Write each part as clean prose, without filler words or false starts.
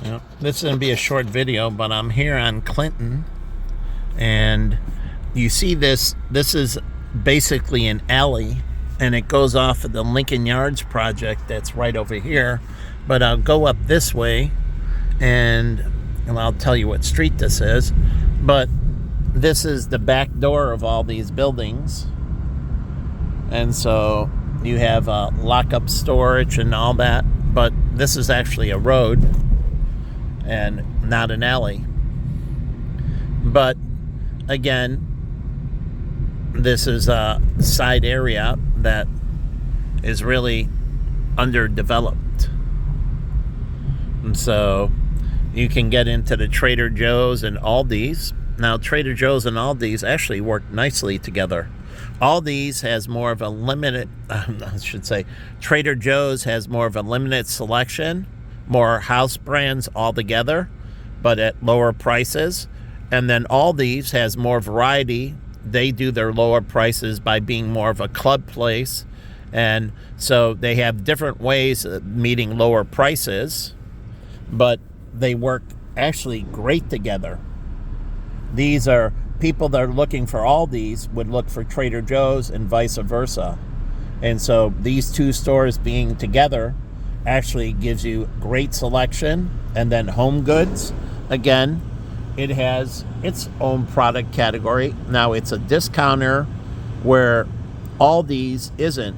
Yep. This is going to be a short video, but I'm here on Clinton, and you see this. This is basically an alley, and it goes off of the Lincoln Yards project that's right over here. But I'll go up this way, and I'll tell you what street this is. But this is the back door of all these buildings, and so you have lock-up storage and all that. But this is actually a road and not an alley. But again, this is a side area that is really underdeveloped. And so you can get into the Trader Joe's and Aldi's. Now, Trader Joe's and Aldi's actually work nicely together. Aldi's has more of a limited, Trader Joe's has more of a limited selection, more house brands altogether, but at lower prices. And then Aldi's has more variety. They do their lower prices by being more of a club place. And so they have different ways of meeting lower prices, but they work actually great together. These are people that are looking for Aldi's would look for Trader Joe's and vice versa. And so these two stores being together actually gives you great selection. And then Home Goods, again, it has its own product category. Now it's a discounter where Aldi's isn't.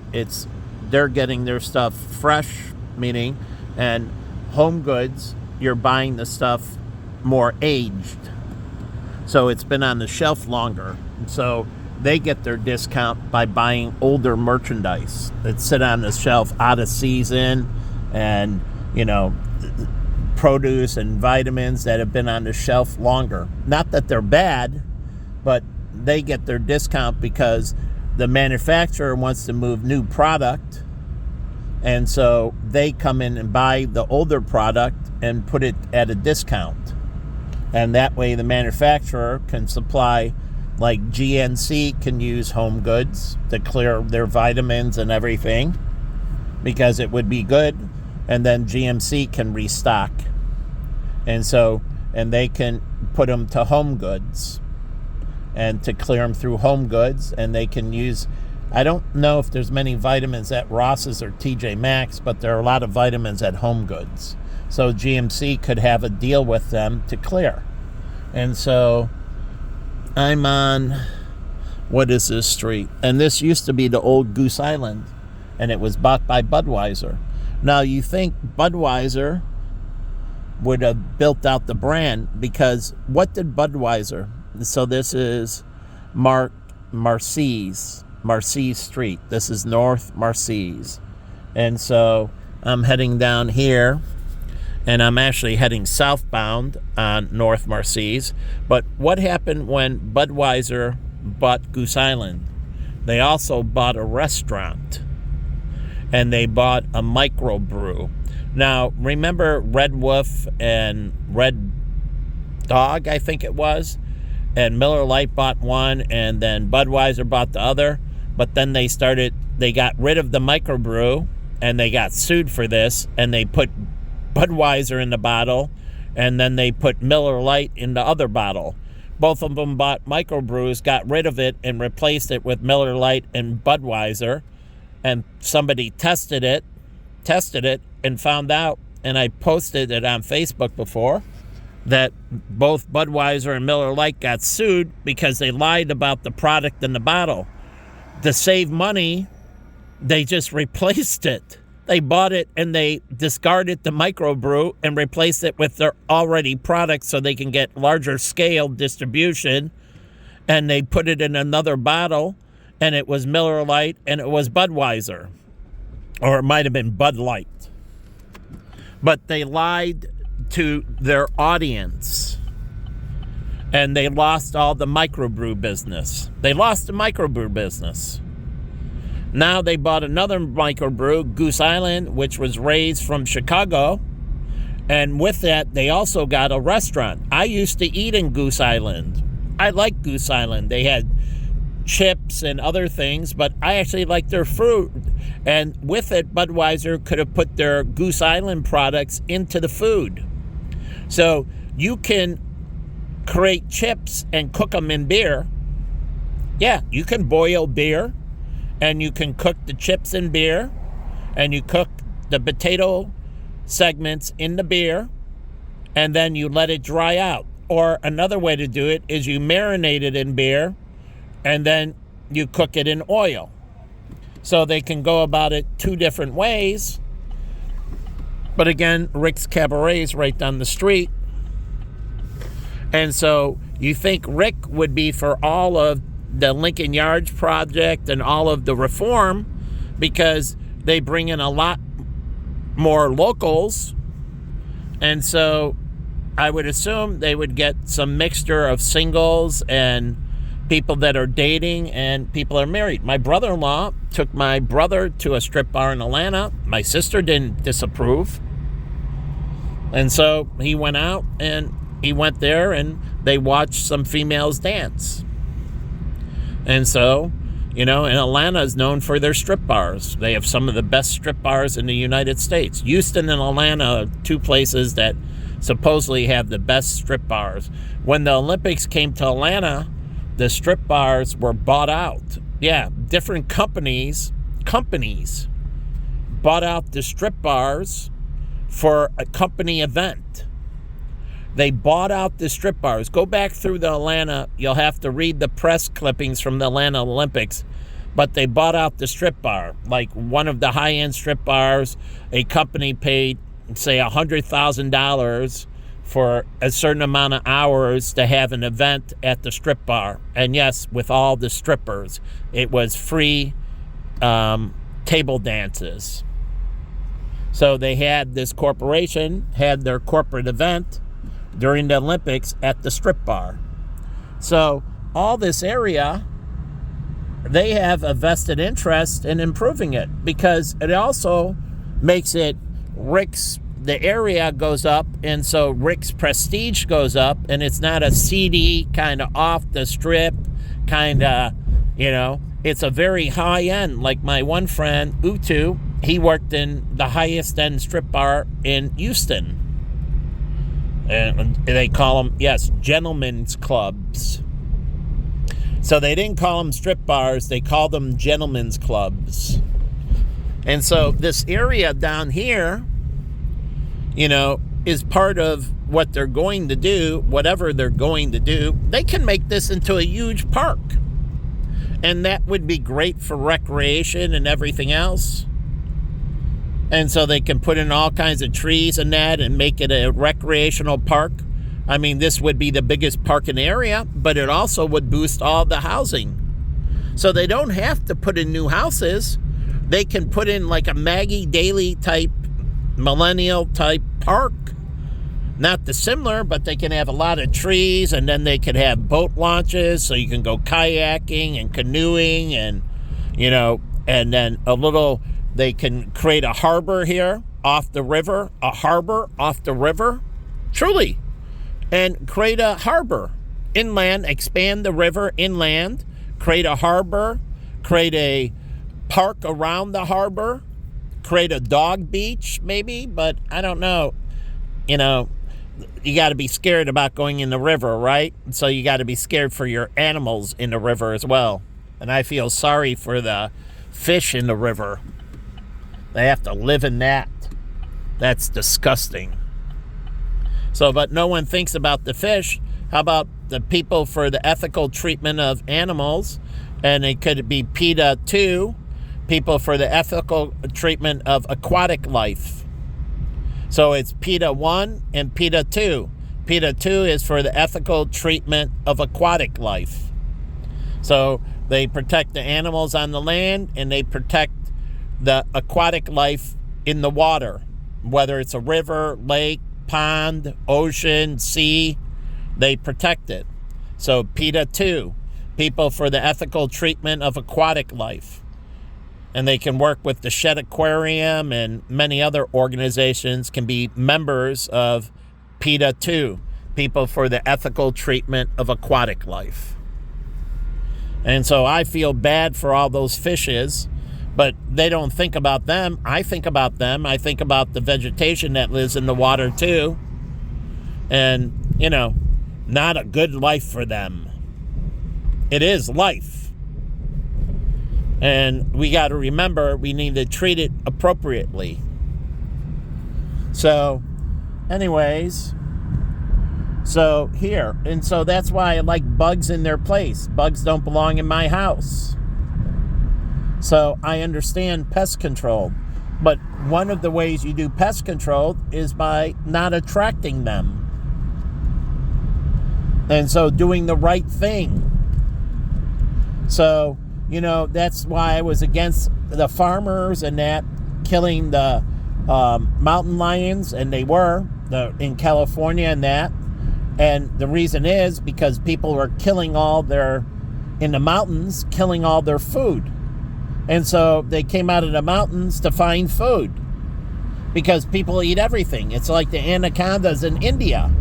They're getting their stuff fresh, meaning, and Home Goods, you're buying the stuff more aged. So it's been on the shelf longer. So they get their discount by buying older merchandise that sit on the shelf out of season, and, produce and vitamins that have been on the shelf longer. Not that they're bad, but they get their discount because the manufacturer wants to move new product, and so they come in and buy the older product and put it at a discount. And that way the manufacturer can supply, like GNC can use Home Goods to clear their vitamins and everything because it would be good, and then GMC can restock. And they can put them to Home Goods and to clear them through Home Goods, and they can use, I don't know if there's many vitamins at Ross's or TJ Maxx, but there are a lot of vitamins at Home Goods. So GMC could have a deal with them to clear. And so I'm on, what is this street? And this used to be the old Goose Island, and it was bought by Budweiser. Now you think Budweiser would have built out the brand, because what did Budweiser? So this is Marcy's Street. This is North Marcy's. And so I'm heading down here, and I'm actually heading southbound on North Marcy's. But what happened when Budweiser bought Goose Island? They also bought a restaurant, and they bought a microbrew. Now, remember Red Wolf and Red Dog, I think it was? And Miller Lite bought one, and then Budweiser bought the other. But then they got rid of the microbrew, and they got sued for this, and they put Budweiser in the bottle, and then they put Miller Lite in the other bottle. Both of them bought microbrews, got rid of it, and replaced it with Miller Lite and Budweiser. And somebody tested it, and found out, and I posted it on Facebook before, that both Budweiser and Miller Lite got sued because they lied about the product in the bottle. To save money, they just replaced it. They bought it and they discarded the microbrew and replaced it with their already product so they can get larger scale distribution. And they put it in another bottle, and it was Miller Lite and it was Budweiser. Or it might have been Bud Light. But they lied to their audience, and they lost all the microbrew business. Now they bought another microbrew, Goose Island, which was raised from Chicago. And with that, they also got a restaurant. I used to eat in Goose Island. I like Goose Island. They had chips and other things, but I actually like their food. And with it, Budweiser could have put their Goose Island products into the food. So you can create chips and cook them in beer. Yeah, you can boil beer and you can cook the chips in beer and you cook the potato segments in the beer and then you let it dry out. Or another way to do it is you marinate it in beer and then you cook it in oil. So they can go about it two different ways. But again, Rick's Cabaret is right down the street. And so you think Rick would be for all of the Lincoln Yards project and all of the reform because they bring in a lot more locals. And so I would assume they would get some mixture of singles and people that are dating and people are married. My brother-in-law took my brother to a strip bar in Atlanta. My sister didn't disapprove. And so he went out and he went there and they watched some females dance. And so, and Atlanta is known for their strip bars. They have some of the best strip bars in the United States. Houston and Atlanta are two places that supposedly have the best strip bars. When the Olympics came to Atlanta, the strip bars were bought out. Yeah, different companies bought out the strip bars for a company event. They bought out the strip bars. Go back through the Atlanta. You'll have to read the press clippings from the Atlanta Olympics. But they bought out the strip bar. Like one of the high-end strip bars, a company paid, say, $100,000 for a certain amount of hours to have an event at the strip bar. And yes, with all the strippers. It was free table dances. So they had this corporation, had their corporate event during the Olympics at the strip bar. So all this area, they have a vested interest in improving it because it also makes it the area goes up, and so Rick's prestige goes up, and it's not a seedy kind of off the strip kind of, it's a very high end. Like my one friend, Utu, he worked in the highest end strip bar in Houston. And they call them, gentlemen's clubs. So they didn't call them strip bars, they called them gentlemen's clubs. And so this area down here, is part of what they're going to do, whatever they're going to do. They can make this into a huge park. And that would be great for recreation and everything else. And so they can put in all kinds of trees and that and make it a recreational park. I mean, this would be the biggest park in the area, but it also would boost all the housing. So they don't have to put in new houses. They can put in like a Maggie Daley type, millennial type park. Not dissimilar, but they can have a lot of trees, and then they could have boat launches so you can go kayaking and canoeing and, and then they can create a harbor here off the river, truly, and create a harbor inland, expand the river inland, create a harbor, create a park around the harbor, create a dog beach maybe, but I don't know, you got to be scared about going in the river, right? So you got to be scared for your animals in the river as well. And I feel sorry for the fish in the river. They have to live in that. That's disgusting. So, but no one thinks about the fish. How about the people for the ethical treatment of animals? And it could be PETA 2, people for the ethical treatment of aquatic life. So it's PETA 1 and PETA 2. PETA 2 is for the ethical treatment of aquatic life. So they protect the animals on the land and they protect the aquatic life in the water, whether it's a river, lake, pond, ocean, sea, they protect it. So PETA 2, people for the ethical treatment of aquatic life. And they can work with the Shedd Aquarium and many other organizations can be members of PETA 2, people for the ethical treatment of aquatic life. And so I feel bad for all those fishes, but they don't think about them. I think about them. I think about the vegetation that lives in the water too. And, not a good life for them. It is life. And we got to remember we need to treat it appropriately. So, anyways, so here. And so that's why I like bugs in their place. Bugs don't belong in my house. So I understand pest control. But one of the ways you do pest control is by not attracting them. And so doing the right thing. So, that's why I was against the farmers and that killing the mountain lions, and they were in California and that. And the reason is because people were killing in the mountains, killing all their food. And so they came out of the mountains to find food because people eat everything. It's like the anacondas in India.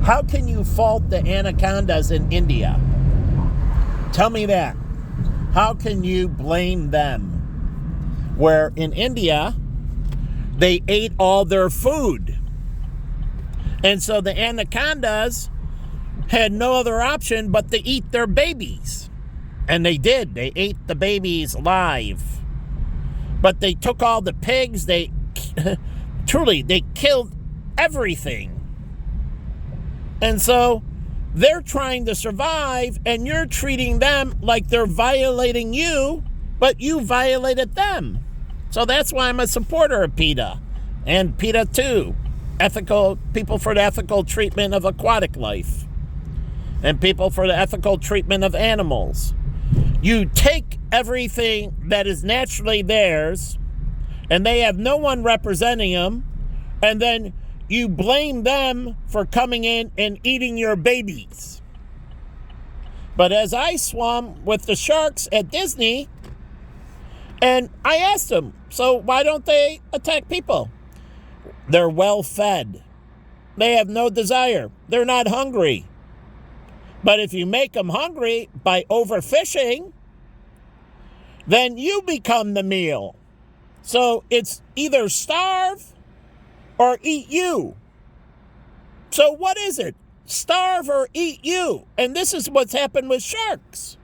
How can you fault the anacondas in India? Tell me that. How can you blame them? Where in India, they ate all their food. And so the anacondas had no other option but to eat their babies. And they did. They ate the babies alive. But they took all the pigs. They killed everything. And so they're trying to survive, and you're treating them like they're violating you, but you violated them. So that's why I'm a supporter of PETA. And PETA 2. People for the ethical treatment of aquatic life. And people for the ethical treatment of animals. You take everything that is naturally theirs, and they have no one representing them, and then you blame them for coming in and eating your babies. But as I swam with the sharks at Disney, and I asked them, so why don't they attack people? They're well fed. They have no desire. They're not hungry. But if you make them hungry by overfishing, then you become the meal. So it's either starve or eat you. So what is it? Starve or eat you. And this is what's happened with sharks.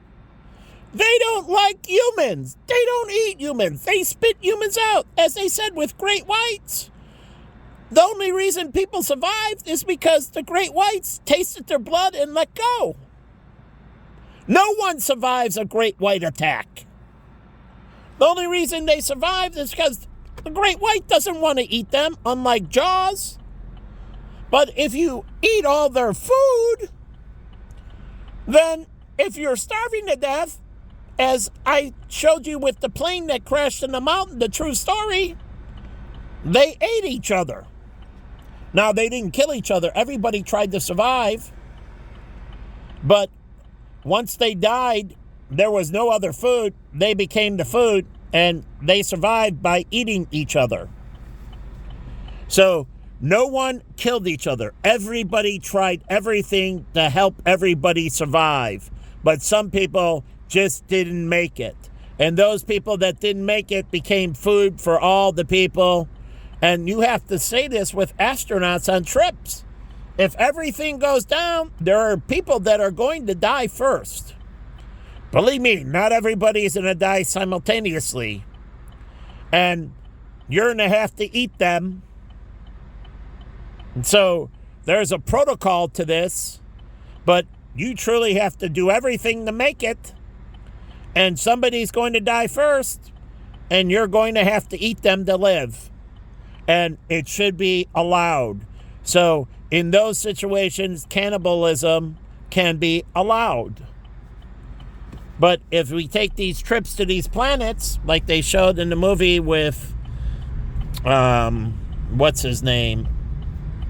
They don't like humans. They don't eat humans. They spit humans out. As they said with great whites, the only reason people survived is because the great whites tasted their blood and let go. No one survives a great white attack. The only reason they survived is because the great white doesn't want to eat them, unlike Jaws. But if you eat all their food, then if you're starving to death, as I showed you with the plane that crashed in the mountain, the true story, they ate each other. Now, they didn't kill each other. Everybody tried to survive. But once they died, there was no other food. They became the food, and they survived by eating each other. So no one killed each other. Everybody tried everything to help everybody survive. But some people just didn't make it. And those people that didn't make it became food for all the people. And you have to say this with astronauts on trips. If everything goes down, there are people that are going to die first. Believe me, not everybody is going to die simultaneously. And you're going to have to eat them. And so there's a protocol to this, but you truly have to do everything to make it. And somebody's going to die first, and you're going to have to eat them to live. And it should be allowed. So in those situations, cannibalism can be allowed. But if we take these trips to these planets, like they showed in the movie with, what's his name?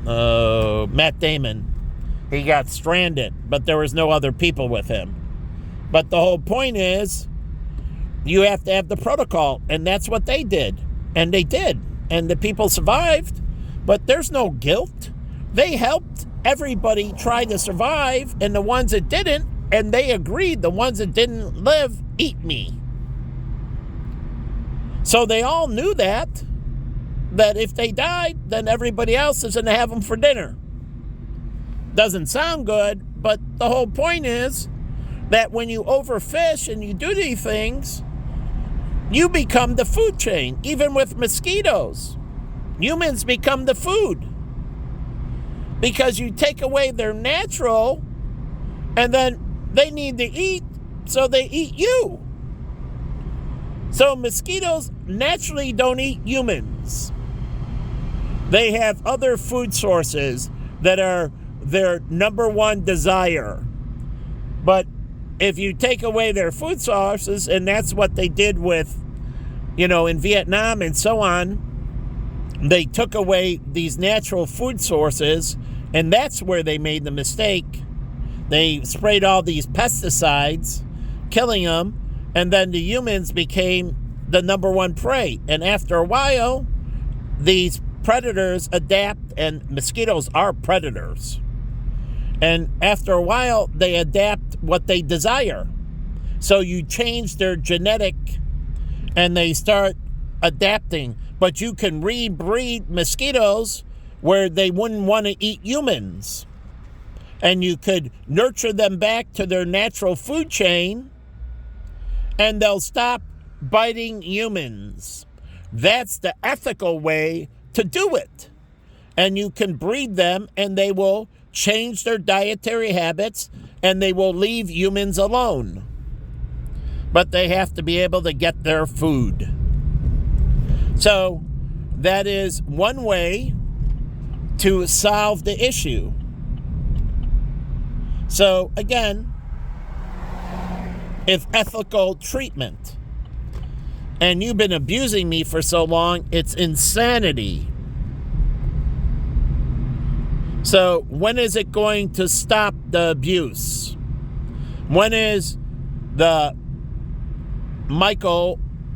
Matt Damon. He got stranded, but there was no other people with him. But the whole point is, you have to have the protocol, and that's what they did. And they did. And the people survived, but there's no guilt. They helped everybody try to survive, and the ones that didn't, and they agreed, the ones that didn't live, eat me. So they all knew that if they died, then everybody else is going to have them for dinner. Doesn't sound good, but the whole point is that when you overfish and you do these things, you become the food chain. Even with mosquitoes, humans become the food because you take away their natural, and then they need to eat, so they eat you. So mosquitoes naturally don't eat humans. They have other food sources that are their number one desire. But if you take away their food sources, and that's what they did with, in Vietnam and so on, they took away these natural food sources, and that's where they made the mistake. They sprayed all these pesticides, killing them, and then the humans became the number one prey. And after a while, these predators adapt, and mosquitoes are predators. And after a while, they adapt what they desire. So you change their genetic, and they start adapting. But you can rebreed mosquitoes where they wouldn't want to eat humans. And you could nurture them back to their natural food chain, and they'll stop biting humans. That's the ethical way to do it. And you can breed them, and they will change their dietary habits, and they will leave humans alone. But they have to be able to get their food. So that is one way to solve the issue. So again, if ethical treatment, and you've been abusing me for so long, it's insanity. So when is it going to stop the abuse? When is the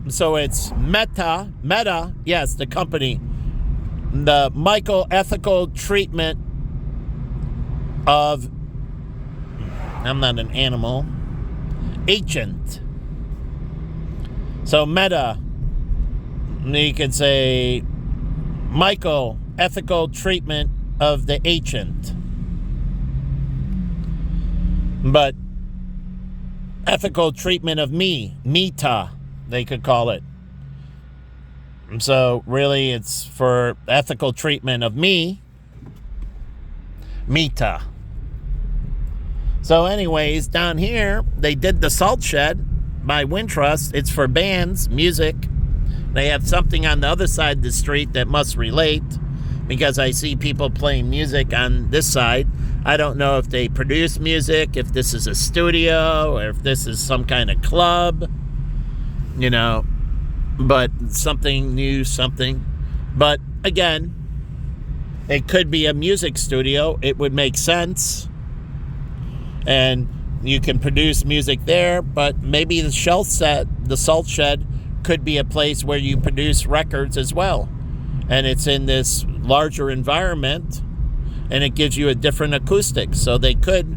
so it's Meta, yes, the company, the ethical treatment of, I'm not an animal, agent. So Meta, you could say ethical treatment of the agent. But ethical treatment of me, Meta, they could call it. So really it's for ethical treatment of me, Meta. So anyways, down here, they did the Salt Shed by Wintrust. It's for bands, music. They have something on the other side of the street that must relate, because I see people playing music on this side. I don't know if they produce music, if this is a studio, or if this is some kind of club, but something new, something. But again, it could be a music studio. It would make sense. And you can produce music there, but maybe the Salt Shed could be a place where you produce records as well. And it's in this larger environment, and it gives you a different acoustic. So they could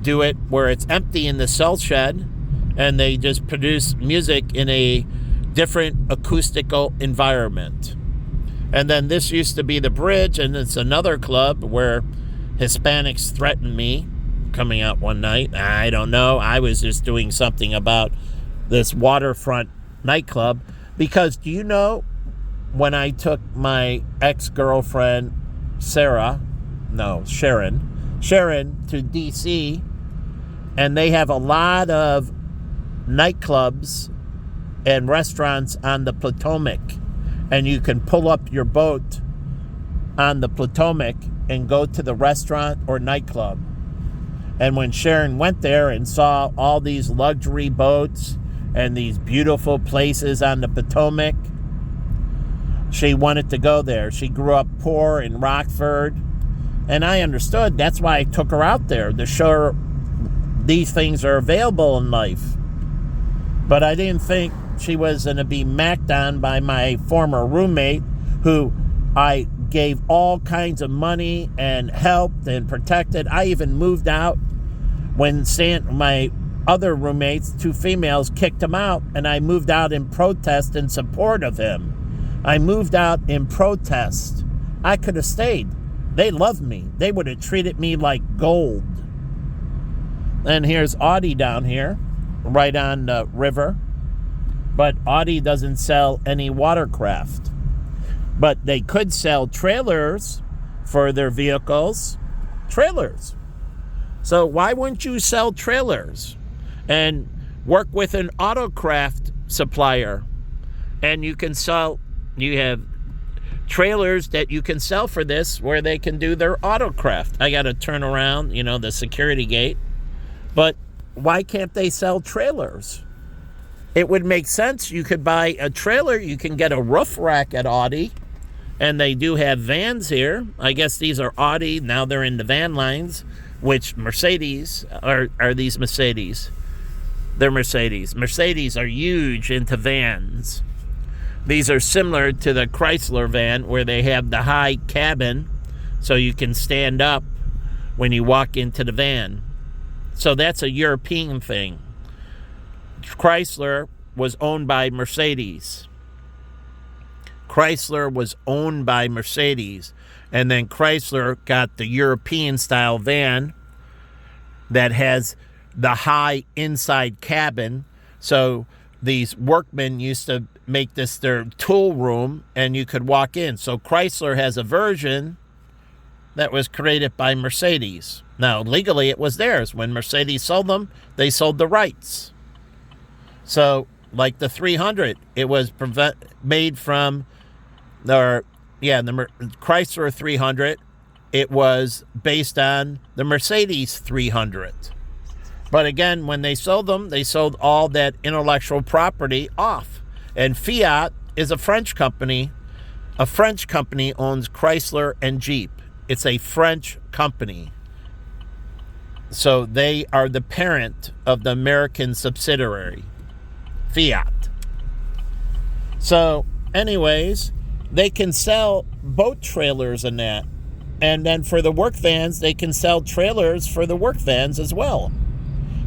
do it where it's empty in the Salt Shed, and they just produce music in a different acoustical environment. And then this used to be the Bridge, and it's another club where Hispanics threatened me coming out one night. I don't know. I was just doing something about this waterfront nightclub, because do you know, when I took my ex-girlfriend Sharon to DC, and they have a lot of nightclubs and restaurants on the Potomac, and you can pull up your boat on the Potomac and go to the restaurant or nightclub. And when Sharon went there and saw all these luxury boats and these beautiful places on the Potomac, she wanted to go there. She grew up poor in Rockford, and I understood. That's why I took her out there, to show her these things are available in life. But I didn't think she was going to be macked on by my former roommate, who I gave all kinds of money and helped and protected. I even moved out when my other roommates, 2 females, kicked him out, and I moved out in protest in support of him. I moved out in protest. I could have stayed, They love me. They would have treated me like gold. And here's Audi down here, right on the river. But Audi doesn't sell any watercraft. But they could sell trailers for their vehicles. Trailers. So why wouldn't you sell trailers and work with an autocraft supplier? And you have trailers that you can sell for this where they can do their autocraft. I got to turn around, the security gate. But why can't they sell trailers? It would make sense. You could buy a trailer. You can get a roof rack at Audi. And they do have vans here. I guess these are Audi. Now they're in the van lines, which Mercedes are these Mercedes. They're Mercedes. Mercedes are huge into vans. These are similar to the Chrysler van where they have the high cabin so you can stand up when you walk into the van. So that's a European thing. Chrysler was owned by Mercedes. Chrysler was owned by Mercedes. And then Chrysler got the European-style van that has the high inside cabin. So these workmen used to make this their tool room, and you could walk in. So Chrysler has a version that was created by Mercedes. Now, legally, it was theirs. When Mercedes sold them, they sold the rights. So, like the 300, it was made from the Chrysler 300. It was based on the Mercedes 300. But again, when they sold them, they sold all that intellectual property off. And Fiat is a French company. A French company owns Chrysler and Jeep. It's a French company. So they are the parent of the American subsidiary, Fiat. So anyways, they can sell boat trailers and that. And then for the work vans, they can sell trailers for the work vans as well.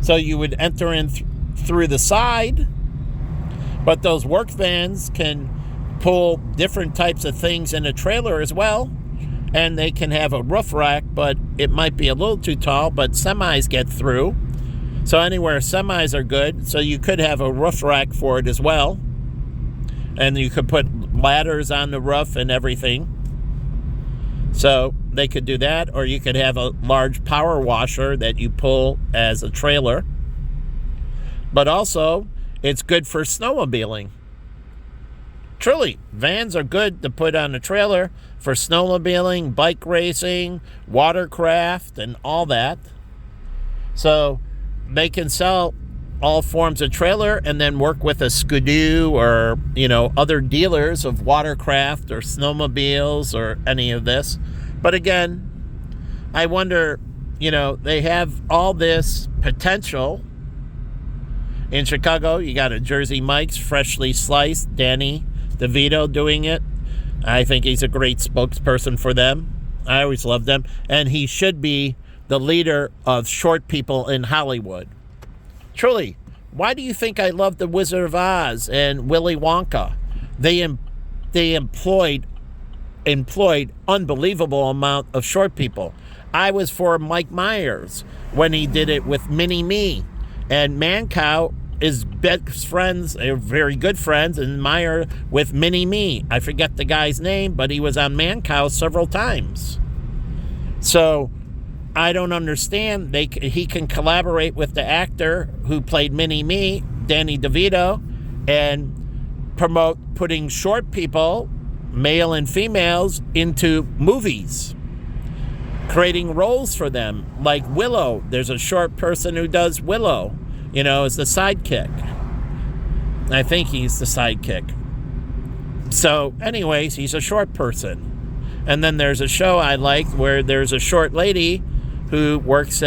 So you would enter in through the side, but those work vans can pull different types of things in a trailer as well. And they can have a roof rack, but it might be a little too tall, but semis get through. So anywhere semis are good. So you could have a roof rack for it as well. And you could put ladders on the roof and everything. So they could do that, or you could have a large power washer that you pull as a trailer. But also, it's good for snowmobiling. Truly, vans are good to put on a trailer for snowmobiling, bike racing, watercraft, and all that. So they can sell all forms of trailer and then work with a Skidoo or, other dealers of watercraft or snowmobiles or any of this. But again, I wonder, they have all this potential. In Chicago, you got a Jersey Mike's, freshly sliced, Danny DeVito doing it. I think he's a great spokesperson for them. I always loved them. And he should be the leader of short people in Hollywood. Truly, why do you think I love The Wizard of Oz and Willy Wonka? They employed unbelievable amount of short people. I was for Mike Myers when he did it with Mini-Me. And Mancow is best friends, they're very good friends, and Meyer with Mini-Me. I forget the guy's name, but he was on Mancow several times. So I don't understand. He can collaborate with the actor who played Mini-Me, Danny DeVito, and promote putting short people, male and females, into movies, creating roles for them. Like Willow, there's a short person who does Willow, as the sidekick. I think he's the sidekick. So anyways, he's a short person. And then there's a show I liked where there's a short lady who works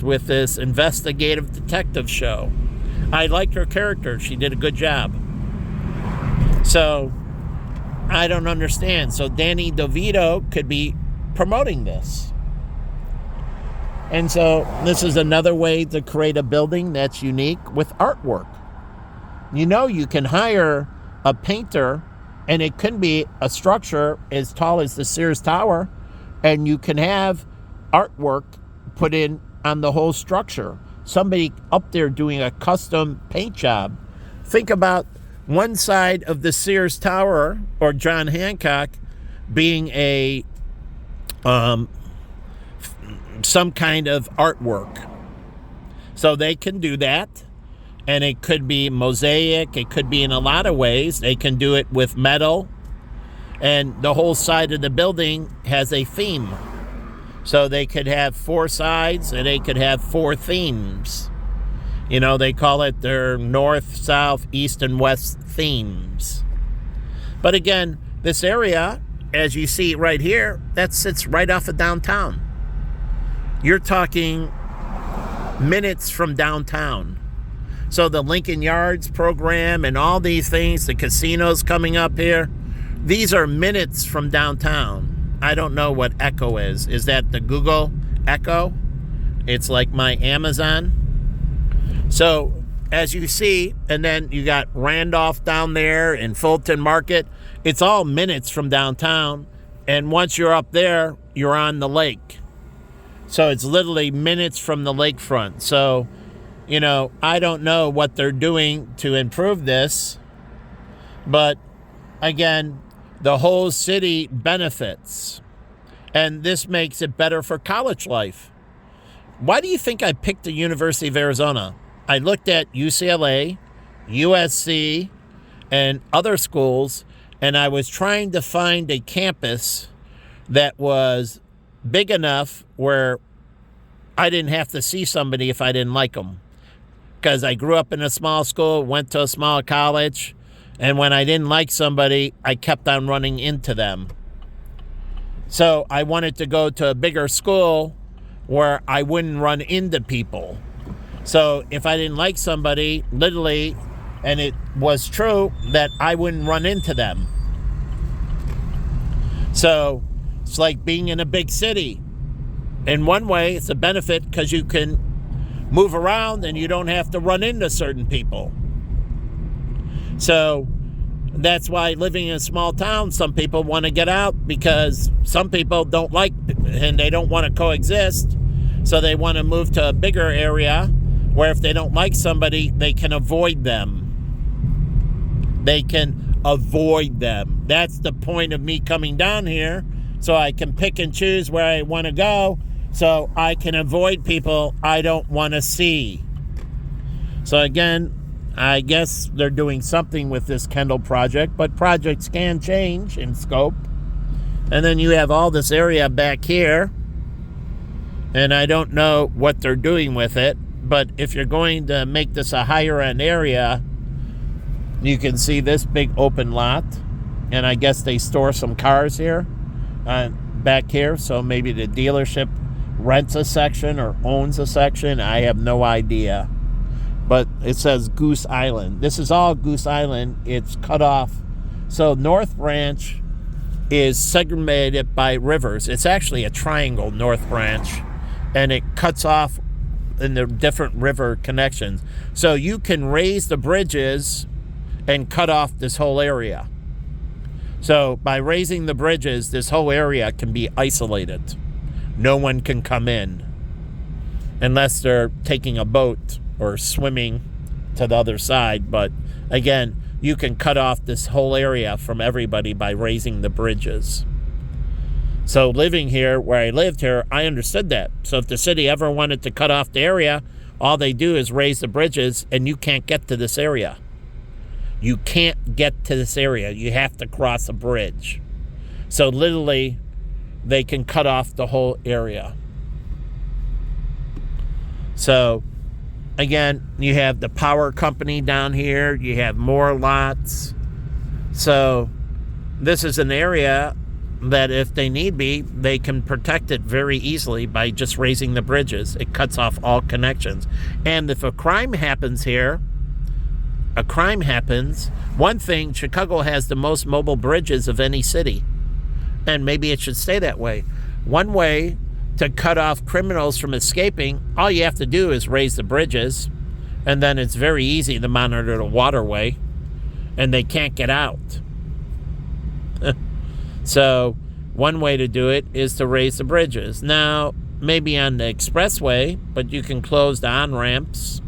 with this investigative detective show. I liked her character. She did a good job. So I don't understand. So Danny DeVito could be promoting this. And so this is another way to create a building that's unique with artwork. You can hire a painter, and it could be a structure as tall as the Sears Tower, and you can have artwork put in on the whole structure. Somebody up there doing a custom paint job. Think about one side of the Sears Tower or John Hancock being a some kind of artwork. So they can do that, and it could be mosaic. It could be in a lot of ways. They can do it with metal, and the whole side of the building has a theme. So they could have 4 sides, and they could have 4 themes. You know, they call it their north, south, east, and west themes. But again, this area, as you see right here, that sits right off of downtown. You're talking minutes from downtown. So the Lincoln Yards program and all these things, the casinos coming up here, these are minutes from downtown. I don't know what Echo is. Is that the Google Echo? It's like my Amazon. So as you see, and then you got Randolph down there and Fulton Market. It's all minutes from downtown. And once you're up there, you're on the lake. So it's literally minutes from the lakefront. So, you know, I don't know what they're doing to improve this. But again, the whole city benefits. And this makes it better for college life. Why do you think I picked the University of Arizona? I looked at UCLA, USC, and other schools, and I was trying to find a campus that was big enough where I didn't have to see somebody if I didn't like them. Because I grew up in a small school, went to a small college, and when I didn't like somebody, I kept on running into them. So I wanted to go to a bigger school where I wouldn't run into people. So if I didn't like somebody, literally, and it was true, that I wouldn't run into them. So it's like being in a big city. In one way, it's a benefit because you can move around and you don't have to run into certain people. So that's why living in a small town, some people want to get out because some people don't like and they don't want to coexist. So they want to move to a bigger area where if they don't like somebody, they can avoid them. They can avoid them. That's the point of me coming down here, so I can pick and choose where I want to go, so I can avoid people I don't want to see. So again, I guess they're doing something with this Kendall project, but projects can change in scope. And then you have all this area back here, and I don't know what they're doing with it, but if you're going to make this a higher end area, you can see this big open lot, and I guess they store some cars here, back here, so maybe the dealership rents a section or owns a section. I have no idea. But it says Goose Island. This is all Goose Island. It's cut off. So North Branch is segregated by rivers. It's actually a triangle, North Branch, and it cuts off in the different river connections. So you can raise the bridges and cut off this whole area. So by raising the bridges, this whole area can be isolated. No one can come in unless they're taking a boat or swimming to the other side. But again, you can cut off this whole area from everybody by raising the bridges. So living here, where I lived here, I understood that. So if the city ever wanted to cut off the area, all they do is raise the bridges and you can't get to this area. You can't get to this area. You have to cross a bridge. So literally, they can cut off the whole area. So again, you have the power company down here. You have more lots. So this is an area that if they need be, they can protect it very easily by just raising the bridges. It cuts off all connections. And if a crime happens here, one thing, Chicago has the most mobile bridges of any city. And maybe it should stay that way. One way to cut off criminals from escaping, all you have to do is raise the bridges, and then it's very easy to monitor the waterway, and they can't get out. So one way to do it is to raise the bridges. Now, maybe on the expressway, but you can close the on-ramps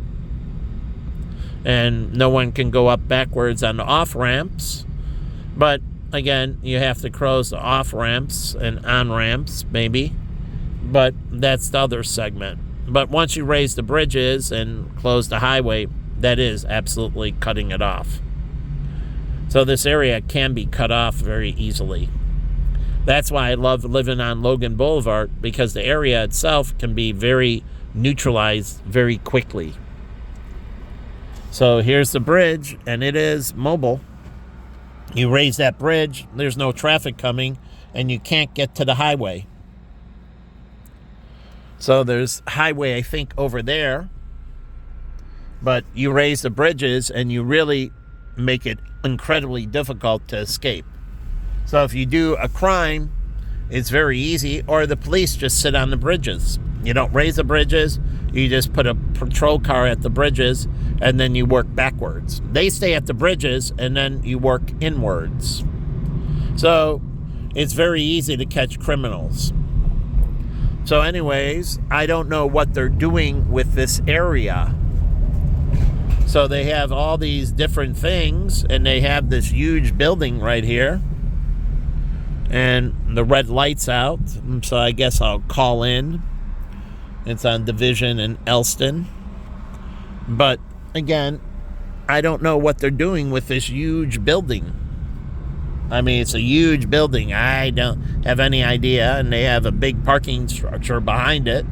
and no one can go up backwards on the off-ramps. But again, you have to close the off-ramps and on-ramps, maybe. But that's the other segment. But once you raise the bridges and close the highway, that is absolutely cutting it off. So this area can be cut off very easily. That's why I love living on Logan Boulevard, because the area itself can be very neutralized very quickly. So here's the bridge, and it is mobile. You raise that bridge, there's no traffic coming, and you can't get to the highway. So there's highway, I think, over there. But you raise the bridges, and you really make it incredibly difficult to escape. So if you do a crime, it's very easy, or the police just sit on the bridges. You don't raise the bridges, you just put a patrol car at the bridges, and then you work backwards. They stay at the bridges, and then you work inwards. So it's very easy to catch criminals. So anyways, I don't know what they're doing with this area. So they have all these different things, and they have this huge building right here. And the red light's out, so I guess I'll call in. It's on Division and Elston. But again, I don't know what they're doing with this huge building. I mean, it's a huge building. I don't have any idea. And they have a big parking structure behind it.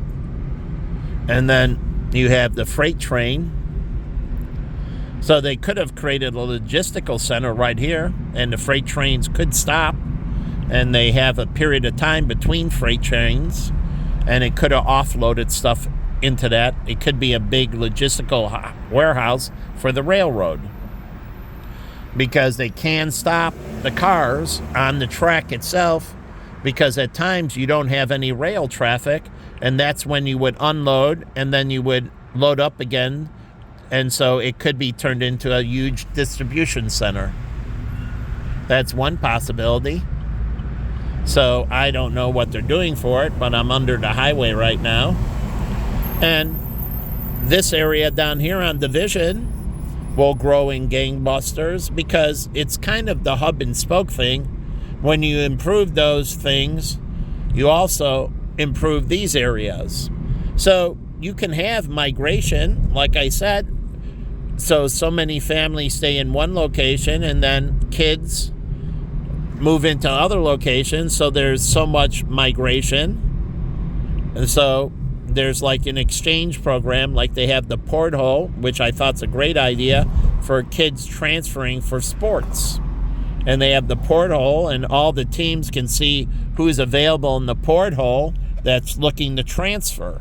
And then you have the freight train. So they could have created a logistical center right here, and the freight trains could stop. And they have a period of time between freight trains, and it could have offloaded stuff into that. It could be a big logistical warehouse for the railroad, because they can stop the cars on the track itself, because at times you don't have any rail traffic, and that's when you would unload and then you would load up again, and so it could be turned into a huge distribution center. That's one possibility. So I don't know what they're doing for it, but I'm under the highway right now. And this area down here on Division will grow in gangbusters, because it's kind of the hub and spoke thing. When you improve those things, you also improve these areas. So you can have migration, like I said. So many families stay in one location, and then kids move into other locations, so there's so much migration. And so there's like an exchange program, like they have the porthole, which I thought's a great idea for kids transferring for sports. And they have the porthole, and all the teams can see who's available in the porthole that's looking to transfer.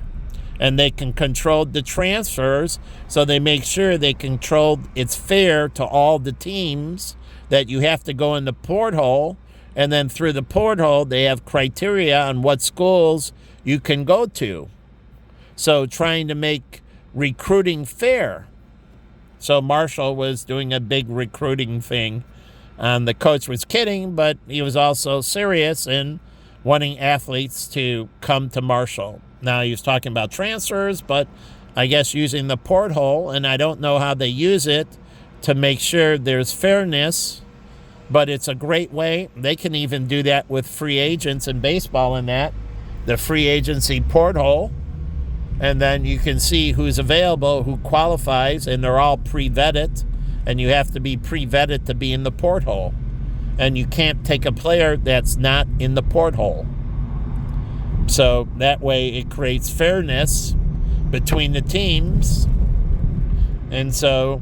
And they can control the transfers, so they make sure they control it's fair to all the teams, that you have to go in the porthole, and then through the porthole they have criteria on what schools you can go to. So trying to make recruiting fair. So Marshall was doing a big recruiting thing. The coach was kidding, but he was also serious in wanting athletes to come to Marshall. Now he was talking about transfers, but I guess using the porthole, and I don't know how they use it to make sure there's fairness, but it's a great way. They can even do that with free agents in baseball, in that the free agency porthole, and then you can see who's available, who qualifies, and they're all pre-vetted, and you have to be pre-vetted to be in the porthole, and you can't take a player that's not in the porthole. So that way it creates fairness between the teams, and so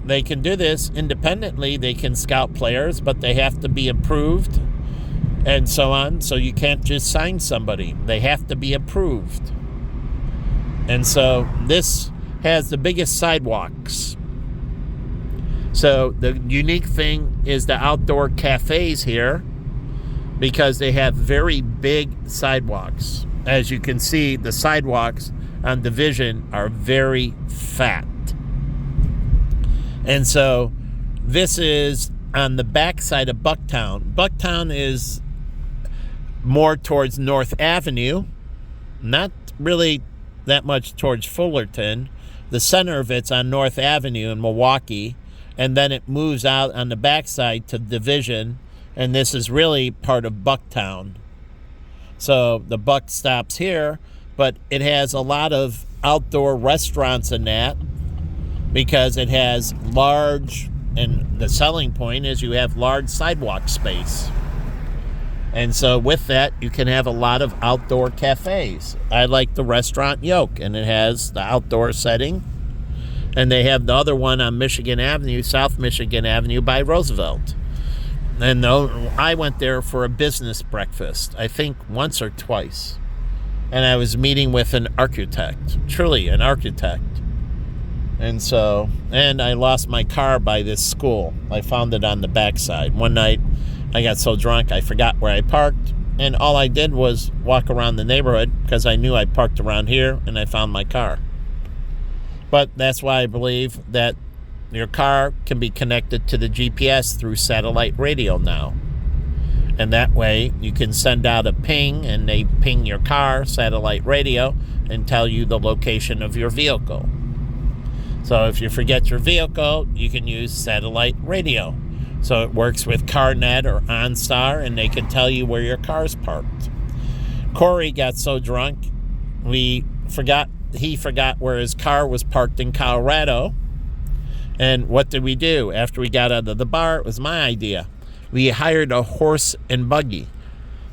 they can do this independently. They can scout players, but they have to be approved and so on. So you can't just sign somebody. They have to be approved. And so this has the biggest sidewalks. So the unique thing is the outdoor cafes here, because they have very big sidewalks. As you can see, the sidewalks on Division are very fat. And so this is on the backside of Bucktown. Bucktown is more towards North Avenue, not really that much towards Fullerton. The center of it's on North Avenue in Milwaukee, and then it moves out on the backside to Division, and this is really part of Bucktown. So the Buck stops here, but it has a lot of outdoor restaurants in that because it has large, and the selling point is you have large sidewalk space. And so with that, you can have a lot of outdoor cafes. I like the restaurant Yoke, and it has the outdoor setting. And they have the other one on Michigan Avenue, South Michigan Avenue by Roosevelt. And I went there for a business breakfast, I think once or twice. And I was meeting with an architect, truly an architect. And I lost my car by this school. I found it on the backside. One night, I got so drunk, I forgot where I parked. And all I did was walk around the neighborhood because I knew I parked around here, and I found my car. But that's why I believe that your car can be connected to the GPS through satellite radio now. And that way you can send out a ping, and they ping your car, satellite radio, and tell you the location of your vehicle. So if you forget your vehicle, you can use satellite radio. So it works with CarNet or OnStar, and they can tell you where your car's parked. Corey got so drunk, he forgot where his car was parked in Colorado. And what did we do? After we got out of the bar, it was my idea. We hired a horse and buggy.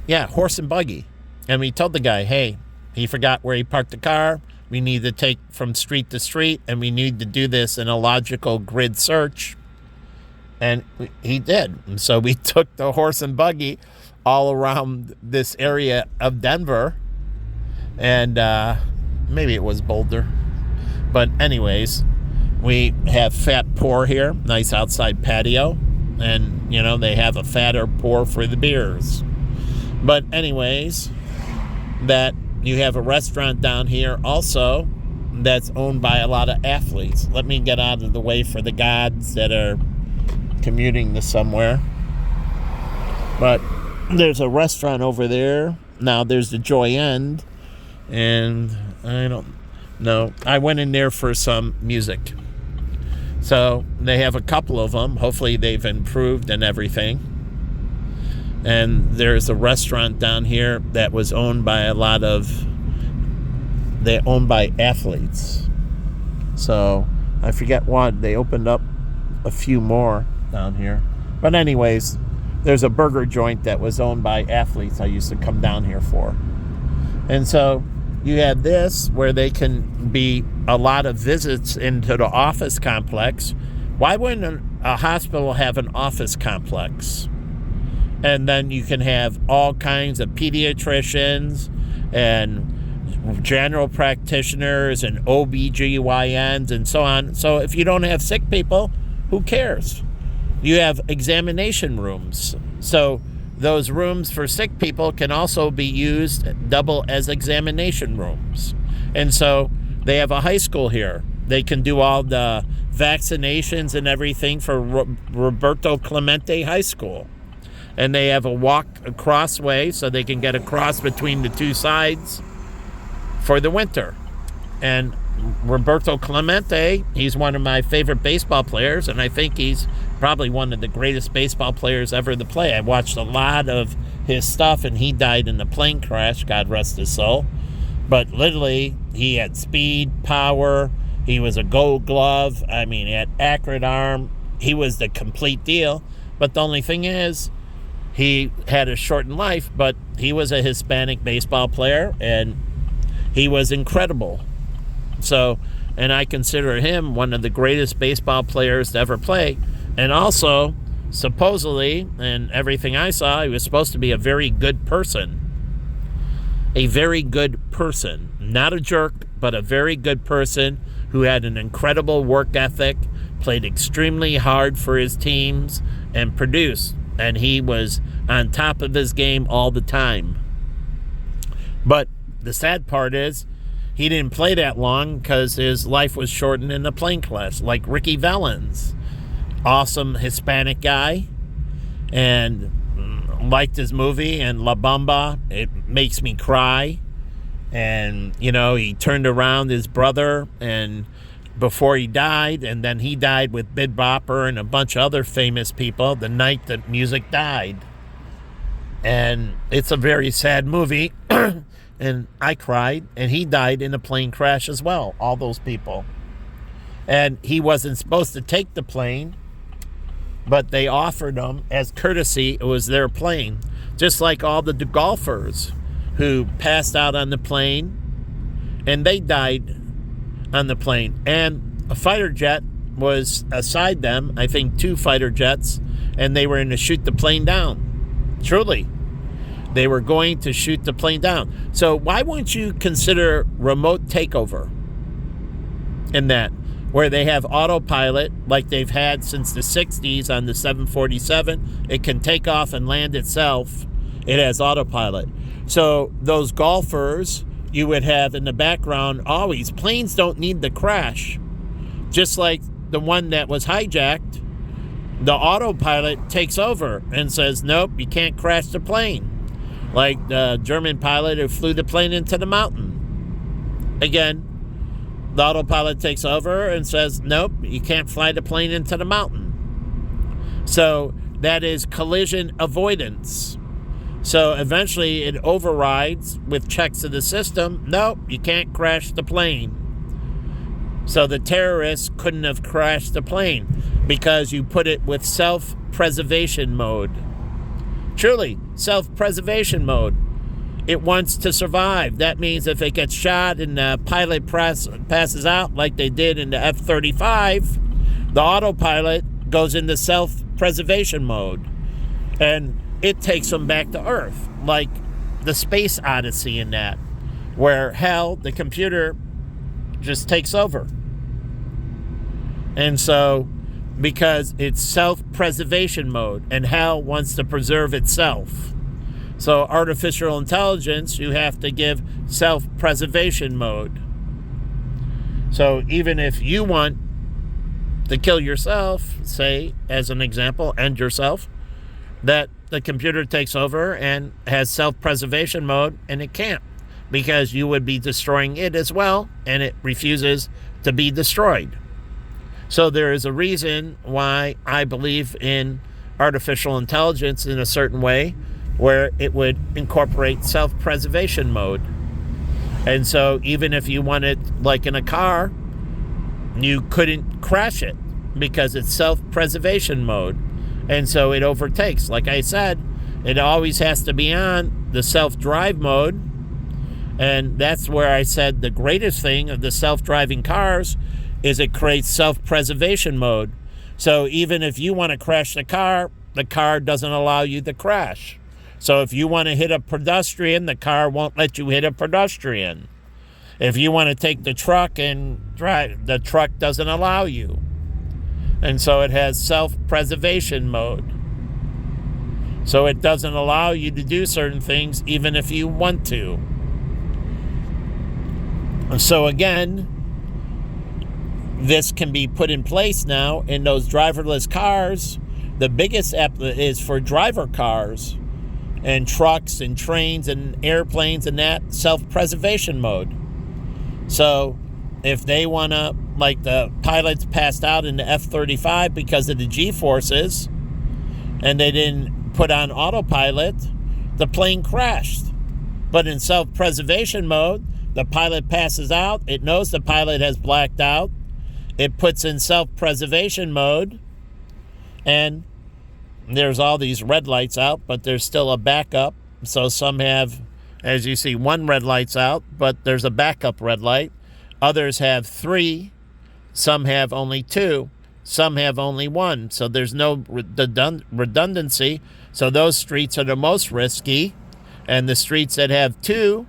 Yeah, horse and buggy. And we told the guy, hey, he forgot where he parked the car. We need to take from street to street, and we need to do this in a logical grid search. And he did. And so we took the horse and buggy all around this area of Denver. And maybe it was Boulder. But anyways, we have Fat Pour here, nice outside patio. And, they have a fatter pour for the beers. But anyways, that you have a restaurant down here also that's owned by a lot of athletes. Let me get out of the way for the gods that are commuting to somewhere. But there's a restaurant over there. Now there's the Joy End. And I don't know. I went in there for some music. So they have a couple of them. Hopefully they've improved and everything. And there's a restaurant down here that was owned by they're owned by athletes. So I forget what. They opened up a few more down here. But anyways, there's a burger joint that was owned by athletes I used to come down here for. And so you have this where they can be a lot of visits into the office complex. Why wouldn't a hospital have an office complex? And then you can have all kinds of pediatricians and general practitioners and OBGYNs and so on. So if you don't have sick people, who cares? You have examination rooms. So those rooms for sick people can also be used double as examination rooms. And so they have a high school here. They can do all the vaccinations and everything for Roberto Clemente High School. And they have a walk across way so they can get across between the two sides for the winter. And Roberto Clemente, he's one of my favorite baseball players, and I think he's probably one of the greatest baseball players ever to play. I watched a lot of his stuff, and he died in a plane crash, God rest his soul. But literally, he had speed, power, he was a gold glove, he had accurate arm, he was the complete deal. But the only thing is, he had a shortened life, but he was a Hispanic baseball player, and he was incredible. So, and I consider him one of the greatest baseball players to ever play. And also, supposedly, and everything I saw, he was supposed to be a very good person. A very good person. Not a jerk, but a very good person who had an incredible work ethic, played extremely hard for his teams, and produced. And he was on top of his game all the time. But the sad part is, he didn't play that long because his life was shortened in a plane crash, like Ricky Valens. Awesome Hispanic guy. And liked his movie, and La Bamba, it makes me cry. And, he turned around his brother and before he died, and then he died with Big Bopper and a bunch of other famous people the night that music died. And it's a very sad movie. And I cried, and he died in a plane crash as well, all those people. And he wasn't supposed to take the plane, but they offered him as courtesy. It was their plane, just like all the golfers who passed out on the plane, and they died on the plane. And a fighter jet was aside them, I think 2 fighter jets, and they were going to shoot the plane down. Truly, they were going to shoot the plane down. So why won't you consider remote takeover in that, where they have autopilot like they've had since the 60s on the 747? It can take off and land itself. It has autopilot. So those golfers, you would have in the background always, planes don't need to crash. Just like the one that was hijacked, the autopilot takes over and says, nope, you can't crash the plane. Like the German pilot who flew the plane into the mountain. Again, the autopilot takes over and says, nope, you can't fly the plane into the mountain. So that is collision avoidance. So eventually it overrides with checks of the system. Nope, you can't crash the plane. So the terrorists couldn't have crashed the plane because you put it with self-preservation mode. Truly, self-preservation mode. It wants to survive. That means if it gets shot and the pilot passes out like they did in the F-35, the autopilot goes into self-preservation mode. And it takes them back to Earth, like the Space Odyssey in that, where hell, the computer just takes over. And so, because it's self-preservation mode, and hell wants to preserve itself. So artificial intelligence, you have to give self-preservation mode. So even if you want to kill yourself, say, as an example, end yourself, that the computer takes over and has self-preservation mode, and it can't, because you would be destroying it as well, and it refuses to be destroyed. So there is a reason why I believe in artificial intelligence in a certain way, where it would incorporate self-preservation mode. And so even if you want it like in a car, you couldn't crash it because it's self-preservation mode. And so it overtakes. Like I said, it always has to be on the self-drive mode. And that's where I said the greatest thing of the self-driving cars is it creates self-preservation mode. So even if you want to crash the car doesn't allow you to crash. So if you want to hit a pedestrian, the car won't let you hit a pedestrian. If you want to take the truck and drive, the truck doesn't allow you. And so it has self-preservation mode. So it doesn't allow you to do certain things even if you want to. So again, this can be put in place now in those driverless cars. The biggest app is for driver cars and trucks and trains and airplanes and that, self-preservation mode. So if they want to, like the pilots passed out in the F-35 because of the G-forces and they didn't put on autopilot, the plane crashed. But in self-preservation mode, the pilot passes out, it knows the pilot has blacked out, it puts in self-preservation mode, and there's all these red lights out, but there's still a backup. So some have, as you see, 1 red light's out, but there's a backup red light. Others have 3. Some have only 2. Some have only 1. So there's no redundancy. So those streets are the most risky. And the streets that have 2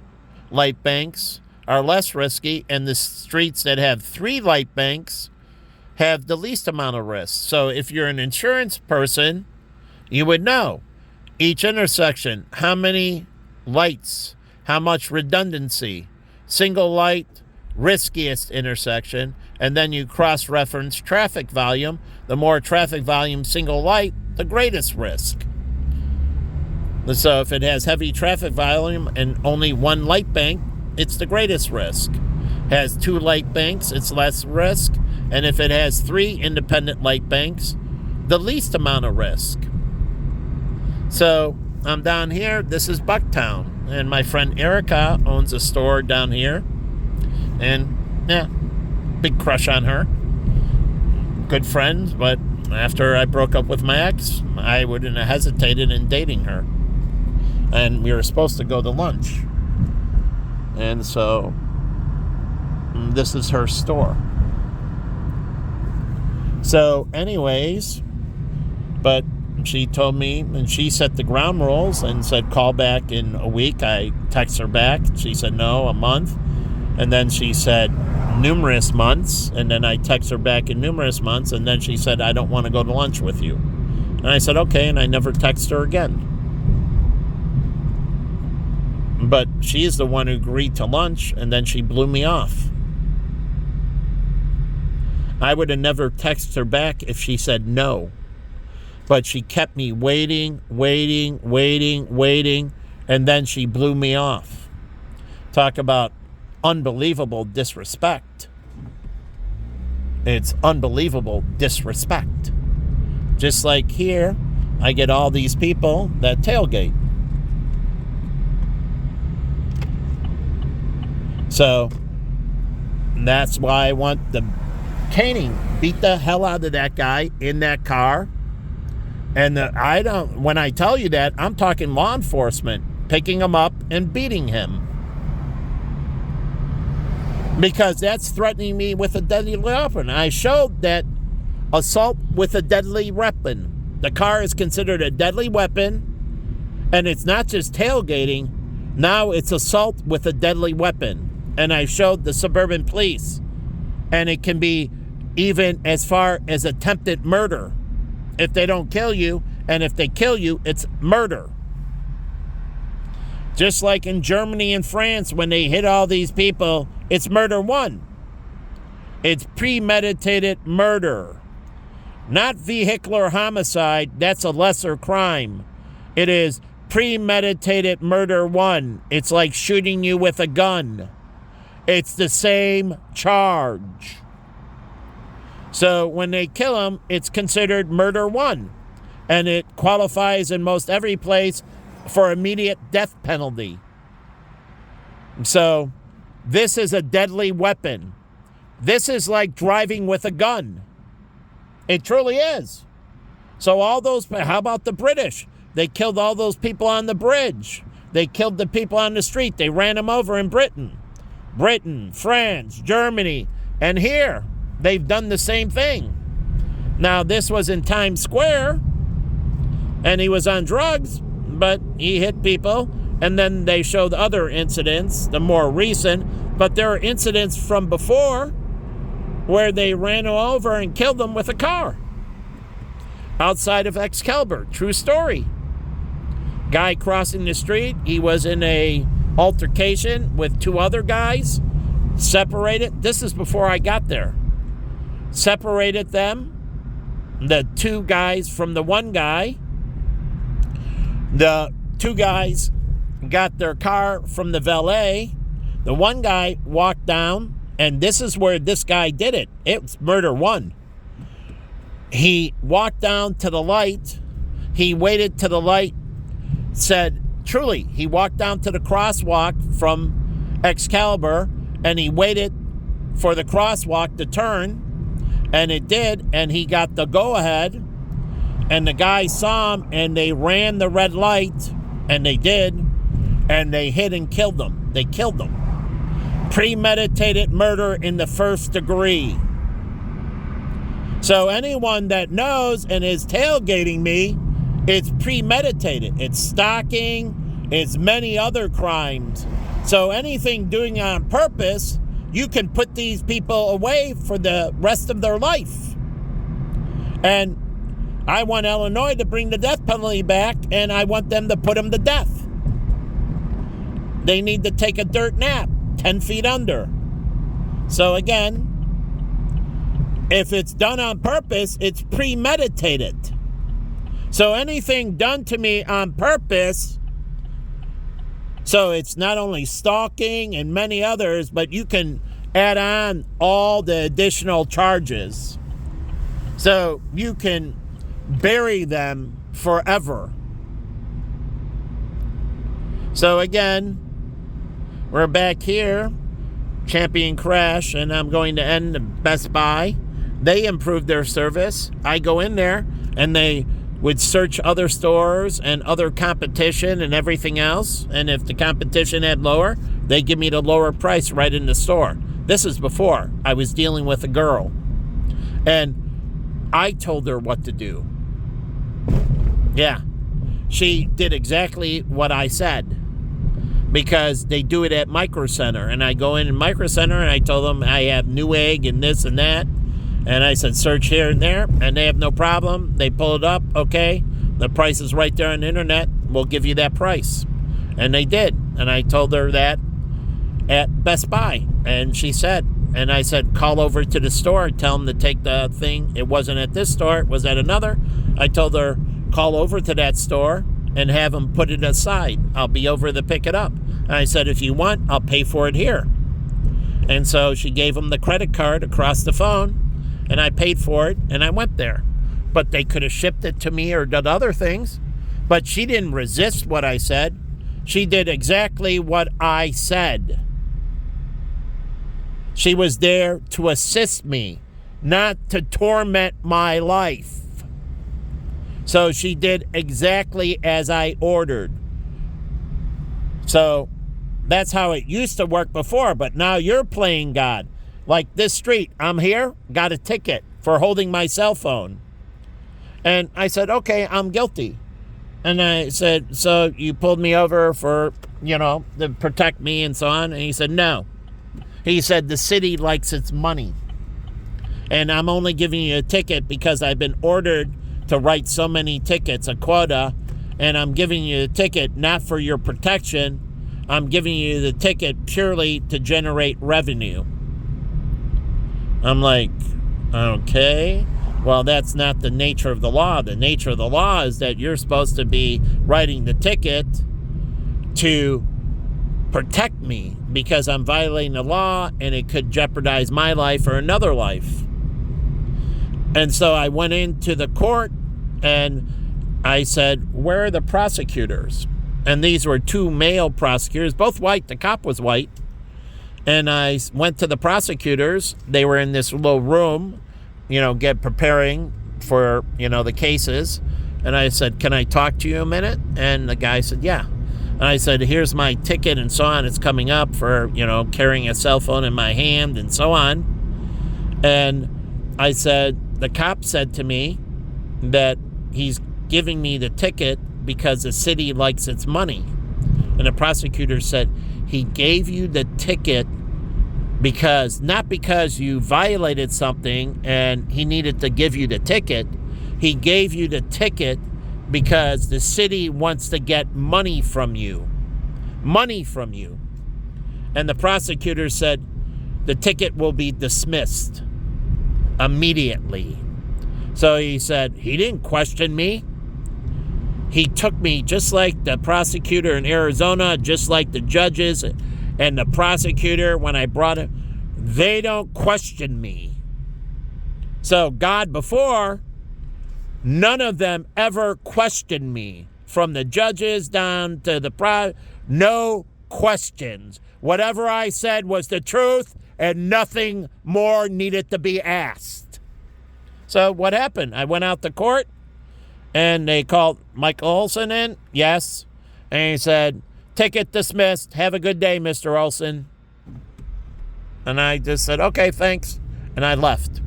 light banks are less risky. And the streets that have 3 light banks have the least amount of risk. So if you're an insurance person, you would know each intersection, how many lights, how much redundancy, single light, riskiest intersection, and then you cross-reference traffic volume. The more traffic volume, single light, the greatest risk. So if it has heavy traffic volume and only one light bank, it's the greatest risk. Has 2 light banks, it's less risk. And if it has 3 independent light banks, the least amount of risk. So I'm down here. This is Bucktown. And my friend Erica owns a store down here. And yeah, big crush on her. Good friends, but after I broke up with my ex, I wouldn't have hesitated in dating her. And we were supposed to go to lunch. And so this is her store. So anyways, but she told me, and she set the ground rules and said, call back in a week. I text her back. She said, no, a month. And then she said, numerous months. And then I text her back in numerous months. And then she said, I don't want to go to lunch with you. And I said, okay. And I never text her again. But she is the one who agreed to lunch, and then she blew me off. I would have never texted her back if she said no. But she kept me waiting, and then she blew me off. Talk about unbelievable disrespect. It's unbelievable disrespect. Just like here, I get all these people that tailgate. So that's why I want the caning. Beat the hell out of that guy in that car. And when I tell you that, I'm talking law enforcement picking him up and beating him. Because that's threatening me with a deadly weapon. I showed that assault with a deadly weapon. The car is considered a deadly weapon. And it's not just tailgating. Now it's assault with a deadly weapon. And I showed the suburban police. And it can be even as far as attempted murder. If they don't kill you, and if they kill you, it's murder. Just like in Germany and France, when they hit all these people, it's murder 1. It's premeditated murder. Not vehicular homicide, that's a lesser crime. It is premeditated murder 1. It's like shooting you with a gun. It's the same charge. So when they kill him, it's considered murder 1. And it qualifies in most every place for immediate death penalty. So this is a deadly weapon. This is like driving with a gun. It truly is. So how about the British? They killed all those people on the bridge. They killed the people on the street. They ran them over in Britain, France, Germany, and here. They've done the same thing. Now, this was in Times Square, and he was on drugs, but he hit people. And then they showed other incidents, the more recent. But there are incidents from before where they ran him over and killed him with a car outside of Excalibur. True story. Guy crossing the street. He was in a altercation with 2 other guys. Separated. This is before I got there. Separated them, the 2 guys from the 1 guy. The 2 guys got their car from the valet. The 1 guy walked down, and this is where this guy did it. It's murder 1. He walked down to the light. He waited to the light, said, truly, he walked down to the crosswalk from Excalibur, and he waited for the crosswalk to turn. And it did, and he got the go-ahead, and the guy saw him, and they ran the red light, and they did, and they hit and killed him. They killed him. Premeditated murder in the 1st degree. So anyone that knows and is tailgating me, it's premeditated. It's stalking. It's many other crimes. So anything doing on purpose, you can put these people away for the rest of their life. And I want Illinois to bring the death penalty back, and I want them to put them to death. They need to take a dirt nap, 10 feet under. So again, if it's done on purpose, it's premeditated. So anything done to me on purpose, so it's not only stalking and many others, but you can add on all the additional charges. So you can bury them forever. So again, we're back here, Champion Crash, and I'm going to end Best Buy. They improved their service. I go in there, and they would search other stores and other competition and everything else. And if the competition had lower, they give me the lower price right in the store. This is before I was dealing with a girl. And I told her what to do. Yeah, she did exactly what I said. Because they do it at Micro Center. And I go in Micro Center and I told them I have Newegg and this and that. And I said, search here and there. And they have no problem. They pull it up. Okay, the price is right there on the internet. We'll give you that price. And they did. And I told her that at Best Buy. And she said, and I said, call over to the store. Tell them to take the thing. It wasn't at this store. It was at another. I told her, call over to that store and have them put it aside. I'll be over to pick it up. And I said, if you want, I'll pay for it here. And so she gave them the credit card across the phone, and I paid for it, and I went there. But they could have shipped it to me or done other things. But she didn't resist what I said. She did exactly what I said. She was there to assist me, not to torment my life. So she did exactly as I ordered. So that's how it used to work before, but now you're playing God. Like this street, I'm here, got a ticket for holding my cell phone. And I said, okay, I'm guilty. And I said, so you pulled me over for, to protect me and so on? And he said, no. He said, the city likes its money. And I'm only giving you a ticket because I've been ordered to write so many tickets, a quota, and I'm giving you the ticket not for your protection. I'm giving you the ticket purely to generate revenue. I'm like, okay, well, that's not the nature of the law. The nature of the law is that you're supposed to be writing the ticket to protect me because I'm violating the law and it could jeopardize my life or another life. And so I went into the court and I said, where are the prosecutors? And these were two male prosecutors, both white. The cop was white. And I went to the prosecutors. They were in this little room, preparing for, the cases. And I said, can I talk to you a minute? And the guy said, yeah. And I said, here's my ticket and so on. It's coming up for, carrying a cell phone in my hand and so on. And I said, the cop said to me that he's giving me the ticket because the city likes its money. And the prosecutor said, he gave you the ticket not because you violated something and he needed to give you the ticket. He gave you the ticket because the city wants to get money from you. Money from you. And the prosecutor said, the ticket will be dismissed immediately. So he said, he didn't question me. He took me just like the prosecutor in Arizona, just like the judges and the prosecutor when I brought him. They don't question me. So God before, none of them ever questioned me. From the judges down to the no questions. Whatever I said was the truth and nothing more needed to be asked. So what happened? I went out to court and they called Michael Olson in. Yes. And he said, ticket dismissed. Have a good day, Mr. Olson. And I just said, okay, thanks. And I left.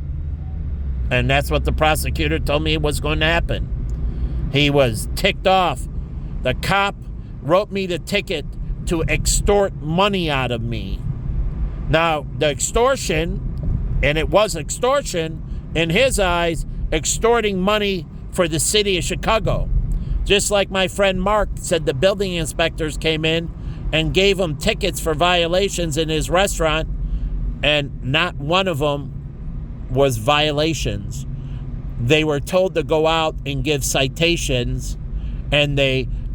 And that's what the prosecutor told me was going to happen. He was ticked off. The cop wrote me the ticket to extort money out of me. Now, the extortion, and it was extortion, in his eyes, extorting money for the city of Chicago. Just like my friend Mark said, the building inspectors came in and gave him tickets for violations in his restaurant, and not one of them was violations. they were told to go out and give citations, and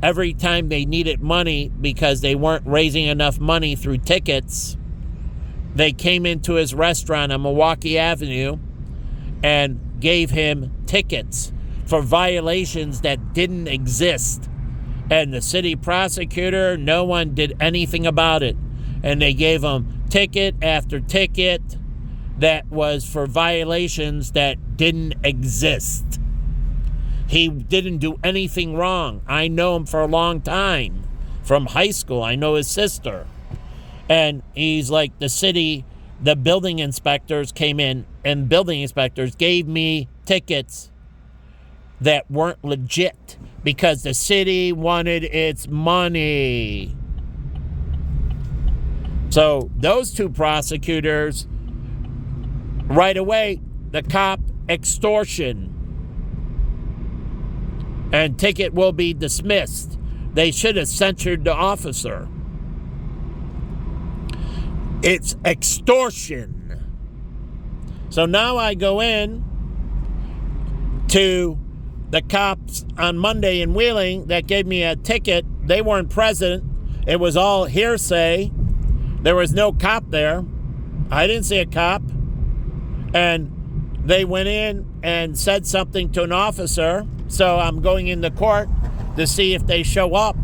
every time they needed money because they weren't raising enough money through tickets, they came into his restaurant on Milwaukee Avenue and gave him tickets for violations that didn't exist. And the city prosecutor, no one did anything about it. And they gave him ticket after ticket that was for violations that didn't exist. He didn't do anything wrong. I know him for a long time. From high school, I know his sister. And he's like, the building inspectors came in, and building inspectors gave me tickets that weren't legit because the city wanted its money. So those two prosecutors, right away, the cop, extortion, and ticket will be dismissed. They should have censured the officer. It's extortion. So now I go in to the cops on Monday in Wheeling that gave me a ticket. They weren't present. It was all hearsay. There was no cop there. I didn't see a cop. And they went in and said something to an officer. So I'm going into court to see if they show up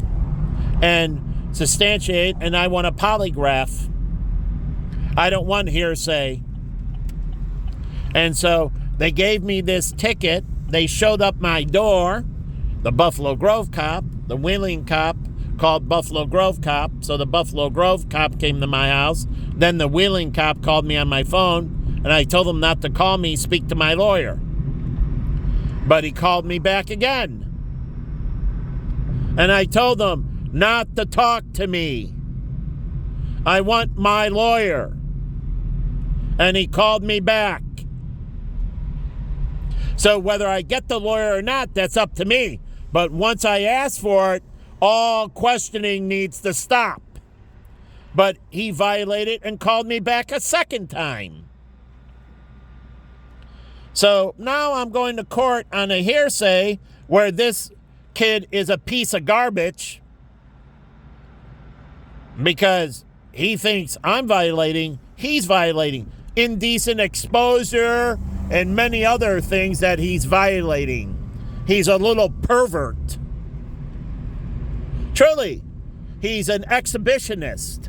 and substantiate, and I want a polygraph. I don't want hearsay. And so they gave me this ticket. They showed up my door. The Buffalo Grove cop, the Wheeling cop called Buffalo Grove cop. So the Buffalo Grove cop came to my house. Then the Wheeling cop called me on my phone, and I told him not to call me, speak to my lawyer. But he called me back again. And I told him not to talk to me. I want my lawyer. And he called me back. So whether I get the lawyer or not, that's up to me. But once I ask for it, all questioning needs to stop. But he violated and called me back a second time. So now I'm going to court on a hearsay where this kid is a piece of garbage because he thinks I'm violating, he's violating. Indecent exposure and many other things that he's violating. He's a little pervert. Truly, he's an exhibitionist.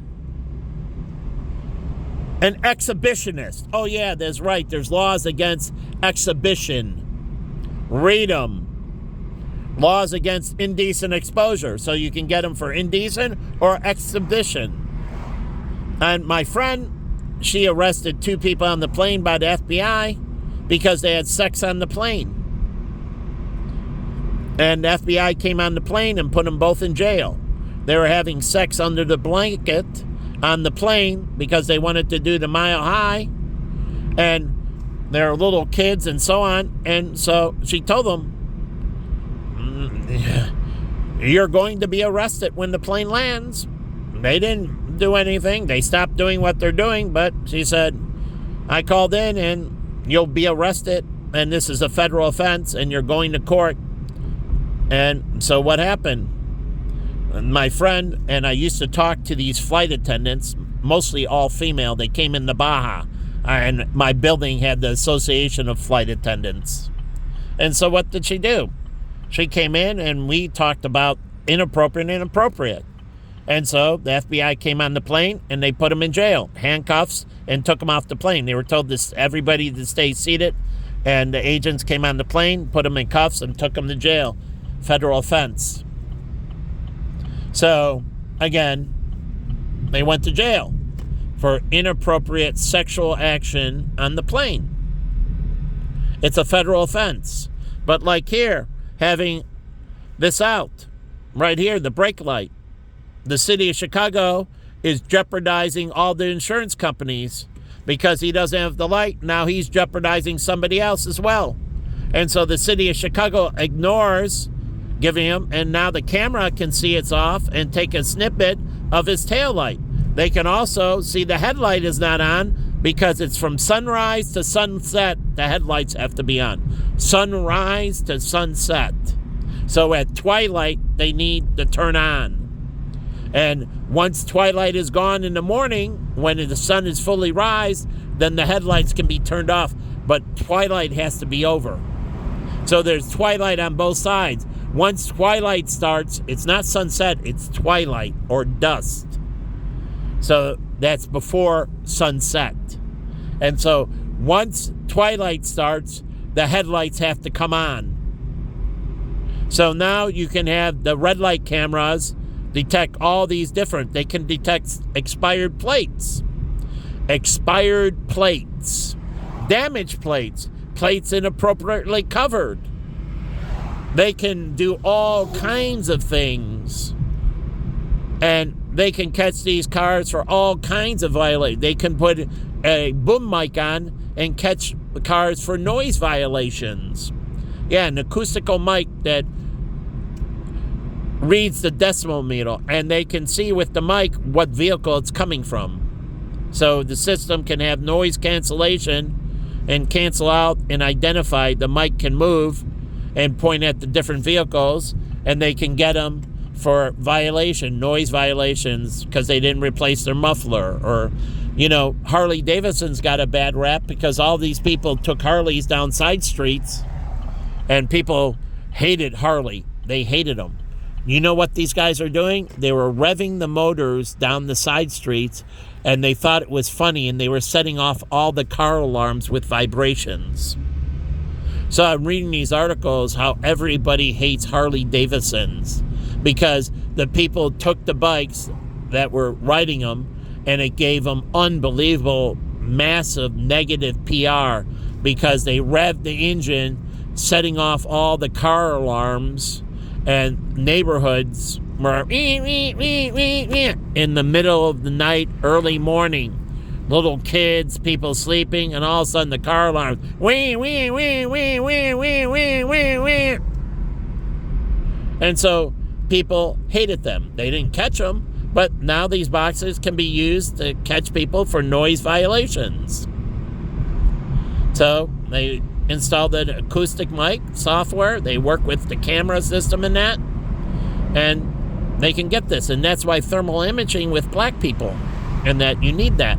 An exhibitionist. Oh yeah, that's right. There's laws against exhibition. Read them. Laws against indecent exposure. So you can get them for indecent or exhibition. And my friend, she arrested 2 people on the plane by the FBI because they had sex on the plane. And the FBI came on the plane and put them both in jail. They were having sex under the blanket on the plane because they wanted to do the Mile High. And they're little kids and so on. And so she told them, you're going to be arrested when the plane lands. They didn't do anything. They stopped doing what they're doing. But she said, I called in and you'll be arrested. And this is a federal offense and you're going to court. And so what happened? My friend and I used to talk to these flight attendants, mostly all female. They came in the Baja. And my building had the Association of Flight Attendants. And so what did she do? She came in and we talked about inappropriate. And so the FBI came on the plane and they put him in jail, handcuffs, and took him off the plane. They were told everybody to stay seated. And the agents came on the plane, put him in cuffs, and took him to jail. Federal offense. So, again, they went to jail for inappropriate sexual action on the plane. It's a federal offense. But like here, having this out, right here, the brake light, the city of Chicago is jeopardizing all the insurance companies because he doesn't have the light. Now he's jeopardizing somebody else as well. And so the city of Chicago ignores giving him, and now the camera can see it's off and take a snippet of his taillight. They can also see the headlight is not on, because it's from sunrise to sunset, the headlights have to be on. Sunrise to sunset. So at twilight, they need to turn on. And once twilight is gone in the morning, when the sun is fully rise, then the headlights can be turned off. But twilight has to be over. So there's twilight on both sides. Once twilight starts, it's not sunset, it's twilight or dusk. So that's before sunset. And so once twilight starts, the headlights have to come on. So now you can have the red light cameras detect all these different. They can detect expired plates, damaged plates, plates inappropriately covered. They can do all kinds of things. And they can catch these cars for all kinds of violations. They can put a boom mic on and catch the cars for noise violations. Yeah, an acoustical mic that reads the decimal meter, and they can see with the mic what vehicle it's coming from. So the system can have noise cancellation and cancel out and identify. The mic can move and point at the different vehicles, and they can get them for noise violations, because they didn't replace their muffler. Or, Harley Davidson's got a bad rap because all these people took Harleys down side streets, and people hated Harley. They hated them. You know what these guys are doing? They were revving the motors down the side streets, and they thought it was funny, and they were setting off all the car alarms with vibrations. So I'm reading these articles how everybody hates Harley Davidsons, because the people took the bikes that were riding them, and it gave them unbelievable, massive negative PR, because they revved the engine, setting off all the car alarms, and neighborhoods were in the middle of the night, early morning. Little kids, people sleeping, and all of a sudden the car alarms, wee, wee, wee, wee, wee, wee, wee, wee, wee. And so people hated them. They didn't catch them, but now these boxes can be used to catch people for noise violations. So they installed an acoustic mic software. They work with the camera system in that, and they can get this. And that's why thermal imaging with black people, and that you need that,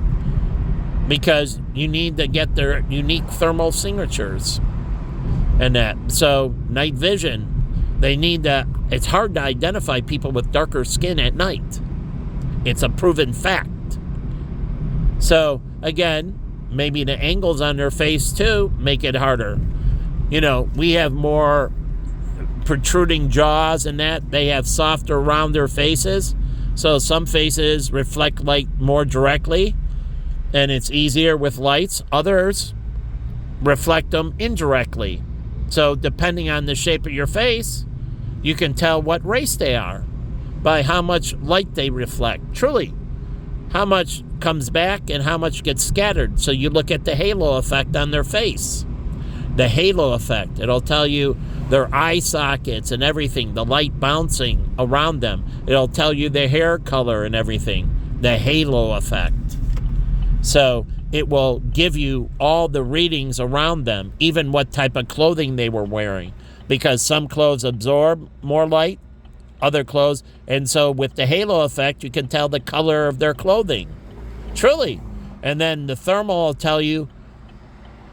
because you need to get their unique thermal signatures and that. So night vision, it's hard to identify people with darker skin at night. It's a proven fact. So again, maybe the angles on their face too make it harder. We have more protruding jaws and that. They have softer, rounder faces. So some faces reflect light more directly, and it's easier with lights. Others reflect them indirectly. So depending on the shape of your face, you can tell what race they are by how much light they reflect. Truly, how much comes back and how much gets scattered. So you look at the halo effect on their face. The halo effect, it'll tell you their eye sockets and everything, the light bouncing around them. It'll tell you their hair color and everything, the halo effect. So it will give you all the readings around them, even what type of clothing they were wearing, because some clothes absorb more light, other clothes. And so with the halo effect, you can tell the color of their clothing. Truly. And then the thermal will tell you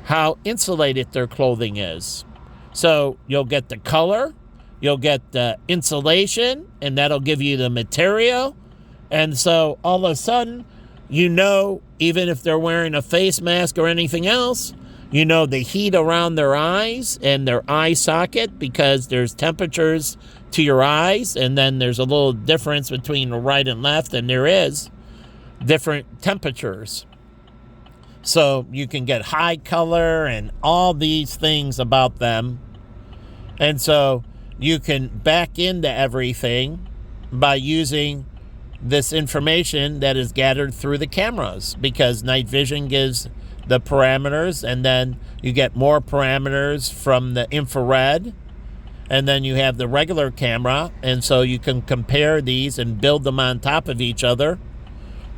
how insulated their clothing is. So you'll get the color, you'll get the insulation, and that'll give you the material. And so all of a sudden, even if they're wearing a face mask or anything else, the heat around their eyes and their eye socket, because there's temperatures to your eyes, and then there's a little difference between the right and left, and there is different temperatures. So you can get high color and all these things about them. And so you can back into everything by using this information that is gathered through the cameras, because night vision gives the parameters, and then you get more parameters from the infrared, and then you have the regular camera, and so you can compare these and build them on top of each other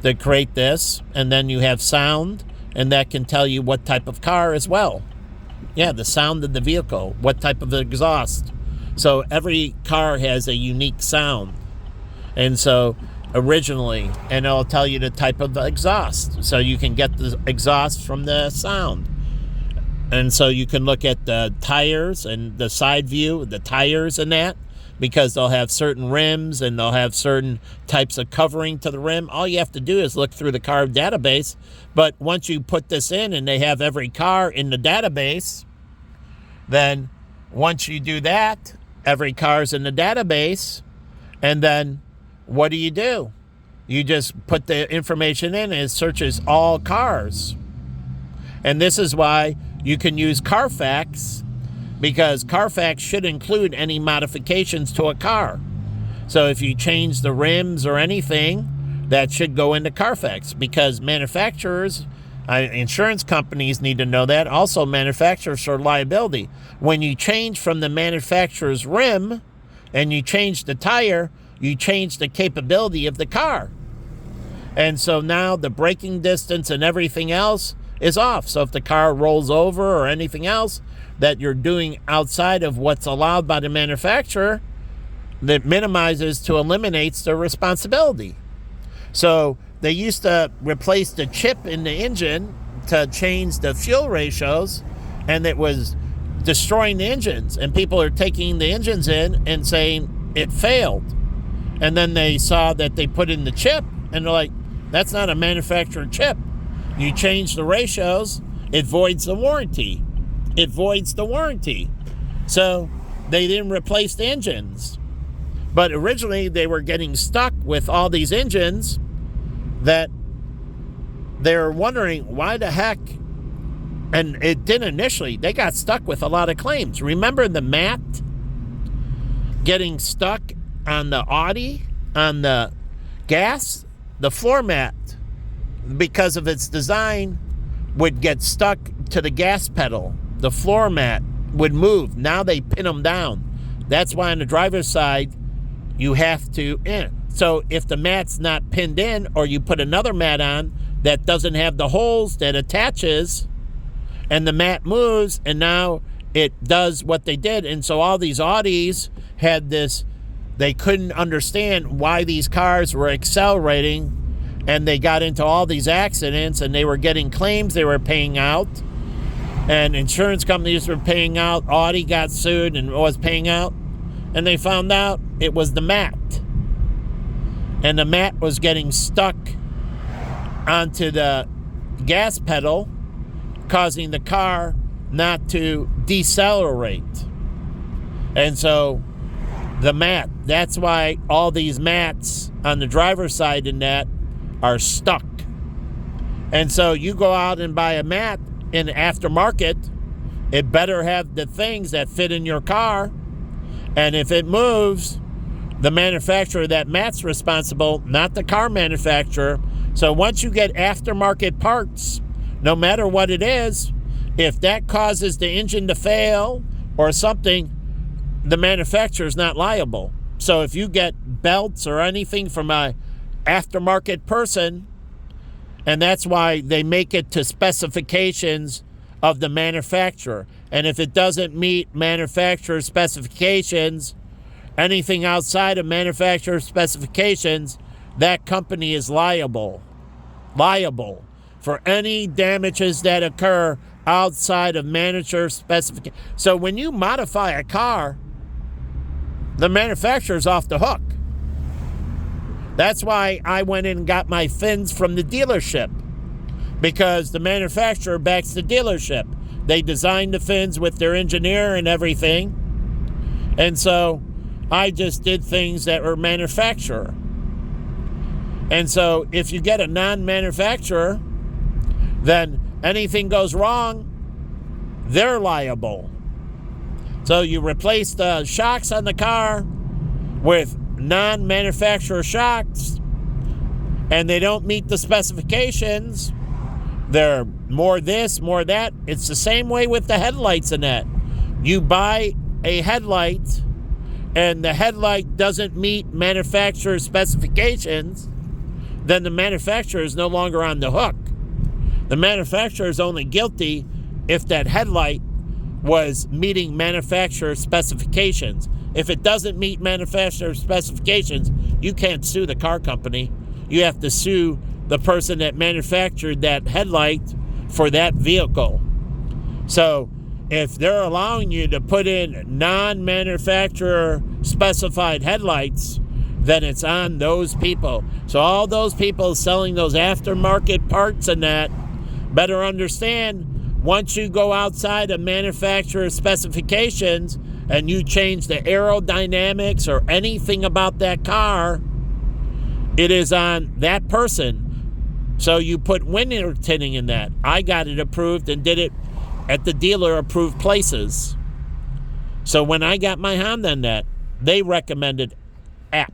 to create this. And then you have sound, and that can tell you what type of car as well. Yeah, the sound of the vehicle, what type of exhaust. So every car has a unique sound. And so originally, and it'll tell you the type of exhaust. So you can get the exhaust from the sound. And so you can look at the tires and the side view, the tires and that, because they'll have certain rims and they'll have certain types of covering to the rim. All you have to do is look through the car database. But once you put this in and they have every car in the database, then once you do that, every car's in the database, and then what do? You just put the information in and it searches all cars. And this is why you can use Carfax, because Carfax should include any modifications to a car. So if you change the rims or anything, that should go into Carfax, because manufacturers, insurance companies need to know that. Also, manufacturers for liability. When you change from the manufacturer's rim and you change the tire, you change the capability of the car. And so now the braking distance and everything else is off. So if the car rolls over or anything else that you're doing outside of what's allowed by the manufacturer, that minimizes to eliminates the responsibility. So they used to replace the chip in the engine to change the fuel ratios, and it was destroying the engines. And people are taking the engines in and saying it failed. And then they saw that they put in the chip, and they're like, that's not a manufacturer chip. You change the ratios, it voids the warranty. It voids the warranty. So they didn't replace the engines. But originally they were getting stuck with all these engines that they're wondering why the heck. And it didn't initially. They got stuck with a lot of claims. Remember the mat getting stuck on the Audi, on the gas? The floor mat, because of its design, would get stuck to the gas pedal. The floor mat would move. Now they pin them down. That's why on the driver's side, you have to So if the mat's not pinned in, or you put another mat on that doesn't have the holes that attaches, and the mat moves, and now it does what they did. And so all these Audis had this, they couldn't understand why these cars were accelerating, and they got into all these accidents, and they were getting claims they were paying out, and insurance companies were paying out. Audi got sued and was paying out, and they found out it was the mat. And the mat was getting stuck onto the gas pedal, causing the car not to decelerate. And so the mat, that's why all these mats on the driver's side in that are stuck. And so you go out and buy a mat in aftermarket, it better have the things that fit in your car. And if it moves, the manufacturer of that mat's responsible, not the car manufacturer. So once you get aftermarket parts, no matter what it is, if that causes the engine to fail or something, the manufacturer is not liable. So if you get belts or anything from a aftermarket person, and that's why they make it to specifications of the manufacturer. And if it doesn't meet manufacturer specifications, anything outside of manufacturer specifications, that company is liable for any damages that occur outside of manufacturer specifications. So when you modify a car, the manufacturer's off the hook. That's why I went in and got my fins from the dealership, because the manufacturer backs the dealership. They designed the fins with their engineer and everything. And so I just did things that were manufacturer. And so if you get a non-manufacturer, then anything goes wrong, they're liable. So you replace the shocks on the car with non-manufacturer shocks, and they don't meet the specifications. They're more this, more that. It's the same way with the headlights and that. You buy a headlight, and the headlight doesn't meet manufacturer specifications, then the manufacturer is no longer on the hook. The manufacturer is only guilty if that headlight was meeting manufacturer specifications. If it doesn't meet manufacturer specifications, you can't sue the car company. You have to sue the person that manufactured that headlight for that vehicle. So if they're allowing you to put in non-manufacturer specified headlights, then it's on those people. So all those people selling those aftermarket parts and that better understand, once you go outside of manufacturer specifications and you change the aerodynamics or anything about that car, it is on that person. So you put window tinting in that. I got it approved and did it at the dealer approved places. So when I got my Honda in that, they recommended app.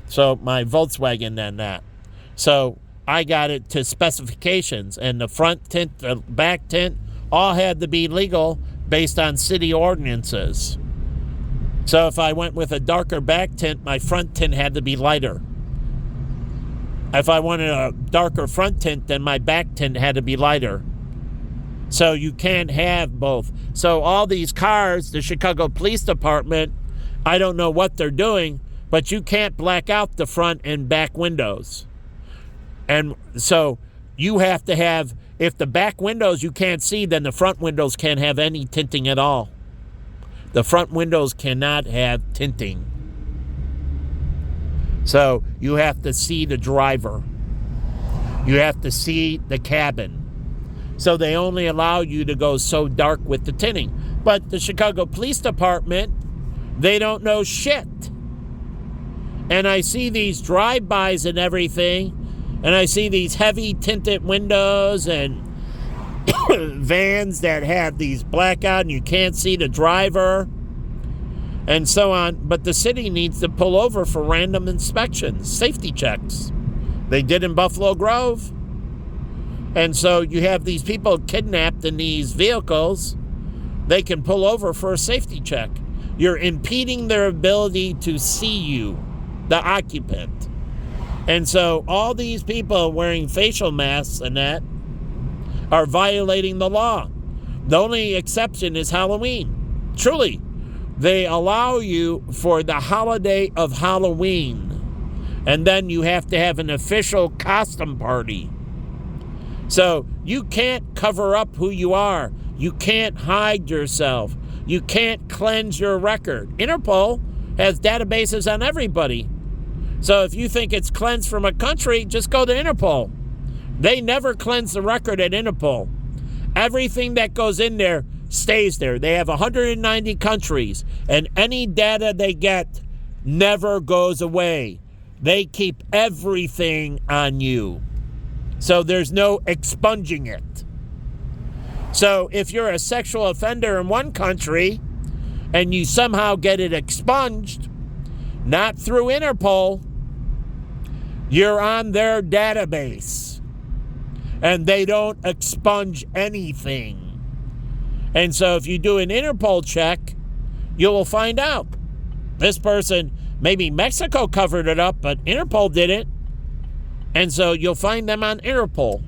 So my Volkswagen and that. So I got it to specifications, and the front tint, the back tint, all had to be legal based on city ordinances. So if I went with a darker back tint, my front tint had to be lighter. If I wanted a darker front tint, then my back tint had to be lighter. So you can't have both. So all these cars, the Chicago Police Department, I don't know what they're doing, but you can't black out the front and back windows. And so you have to have, if the back windows you can't see, then the front windows can't have any tinting at all. The front windows cannot have tinting. So you have to see the driver. You have to see the cabin. So they only allow you to go so dark with the tinting. But the Chicago Police Department, they don't know shit. And I see these drive-bys and everything, and I see these heavy tinted windows and vans that have these blackout and you can't see the driver and so on. But the city needs to pull over for random inspections, safety checks. They did in Buffalo Grove. And so you have these people kidnapped in these vehicles. They can pull over for a safety check. You're impeding their ability to see you, the occupant. And so all these people wearing facial masks and that are violating the law. The only exception is Halloween. Truly, they allow you for the holiday of Halloween. And then you have to have an official costume party. So you can't cover up who you are. You can't hide yourself. You can't cleanse your record. Interpol has databases on everybody. So if you think it's cleansed from a country, just go to Interpol. They never cleanse the record at Interpol. Everything that goes in there stays there. They have 190 countries, and any data they get never goes away. They keep everything on you. So there's no expunging it. So if you're a sexual offender in one country and you somehow get it expunged, not through Interpol, you're on their database. And they don't expunge anything. And so if you do an Interpol check, you will find out. This person, maybe Mexico covered it up, but Interpol didn't. And so you'll find them on Interpol.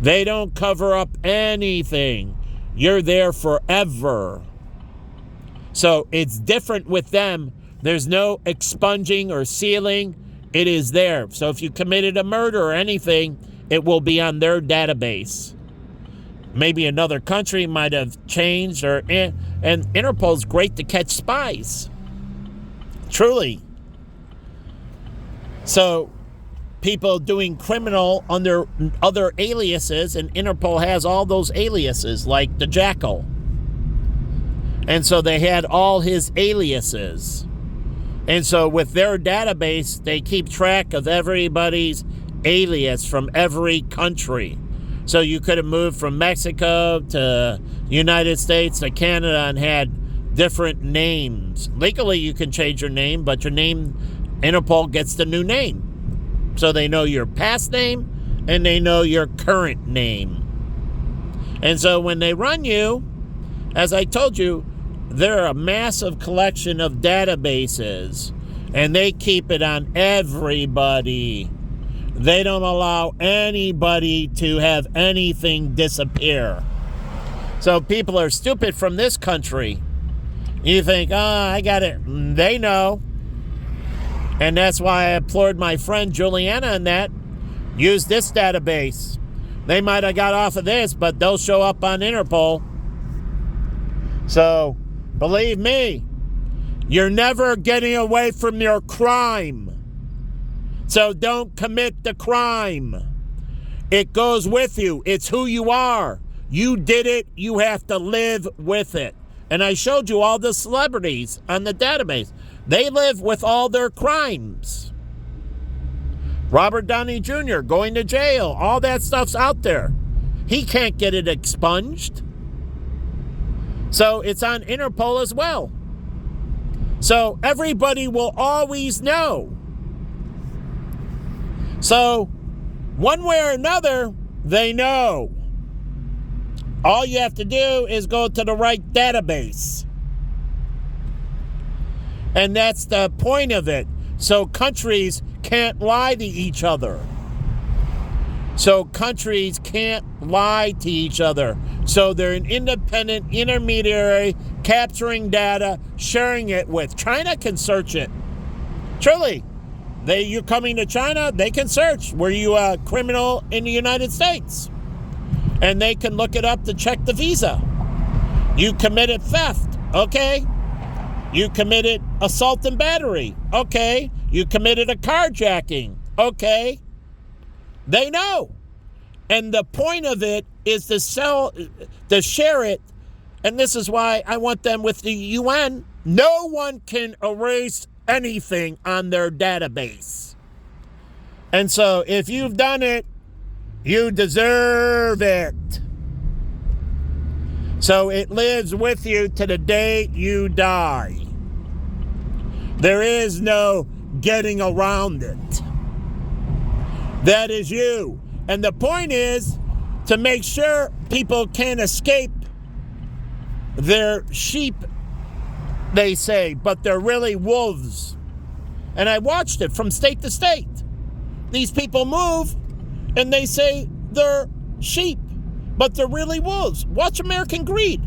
They don't cover up anything. You're there forever. So it's different with them. There's no expunging or sealing. It is there. So if you committed a murder or anything, it will be on their database. Maybe another country might have changed, and Interpol's great to catch spies. Truly. So people doing criminal under other aliases, and Interpol has all those aliases, like the Jackal. And so they had all his aliases. And so with their database, they keep track of everybody's alias from every country. So you could have moved from Mexico to United States to Canada and had different names. Legally, you can change your name, but your name, Interpol gets the new name. So they know your past name and they know your current name. And so when they run you, as I told you, they're a massive collection of databases, and they keep it on everybody. They don't allow anybody to have anything disappear. So people are stupid from this country. You think, oh, I got it. They know. And that's why I implored my friend Juliana on that. Use this database. They might have got off of this, but they'll show up on Interpol. So, believe me, you're never getting away from your crime. So don't commit the crime. It goes with you. It's who you are. You did it. You have to live with it. And I showed you all the celebrities on the database. They live with all their crimes. Robert Downey Jr. going to jail. All that stuff's out there. He can't get it expunged. So it's on Interpol as well. So everybody will always know. So one way or another, they know. All you have to do is go to the right database. And that's the point of it. So countries can't lie to each other. So countries can't lie to each other. So they're an independent intermediary capturing data, sharing it with. China can search it. Truly. You're coming to China, they can search. Were you a criminal in the United States? And they can look it up to check the visa. You committed theft. Okay. You committed assault and battery. Okay. You committed a carjacking. Okay. They know. And the point of it is to share it. And this is why I want them with the UN. No one can erase anything on their database. And so if you've done it, you deserve it. So it lives with you to the day you die. There is no getting around it. That is you. And the point is to make sure people can't escape. They're sheep, they say, but they're really wolves. And I watched it from state to state. These people move and they say they're sheep, but they're really wolves. Watch American Greed.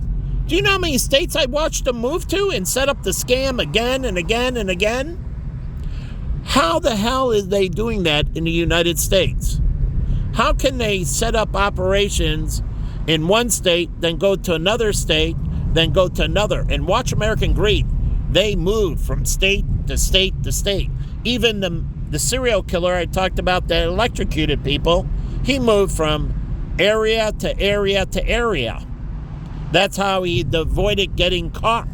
Do you know how many states I watched them move to and set up the scam again and again and again? How the hell is they doing that in the United States? How can they set up operations in one state, then go to another state, then go to another? And watch American Greed. They move from state to state to state. Even the serial killer I talked about that electrocuted people, he moved from area to area to area. That's how he avoided getting caught.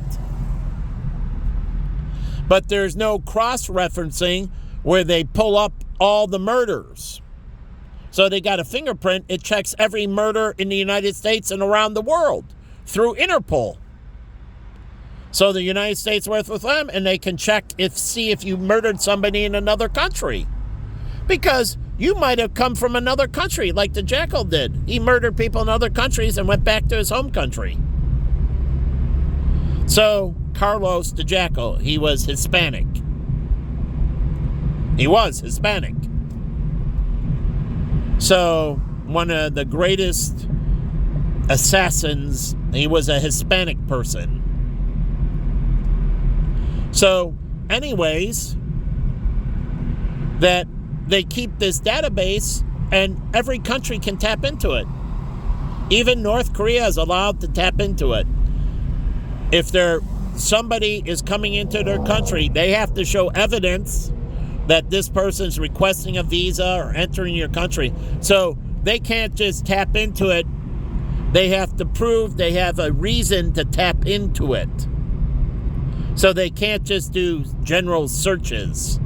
But there's no cross-referencing where they pull up all the murders. So they got a fingerprint. It checks every murder in the United States and around the world through Interpol. So the United States works with them, and they can see if you murdered somebody in another country. Because you might have come from another country, like the Jackal did. He murdered people in other countries and went back to his home country. So Carlos the Jackal, he was Hispanic. He was Hispanic. So one of the greatest assassins, he was a Hispanic person. So anyways, that they keep this database and every country can tap into it. Even North Korea is allowed to tap into it. If somebody is coming into their country, they have to show evidence that this person's requesting a visa or entering your country. So they can't just tap into it. They have to prove they have a reason to tap into it. So they can't just do general searches.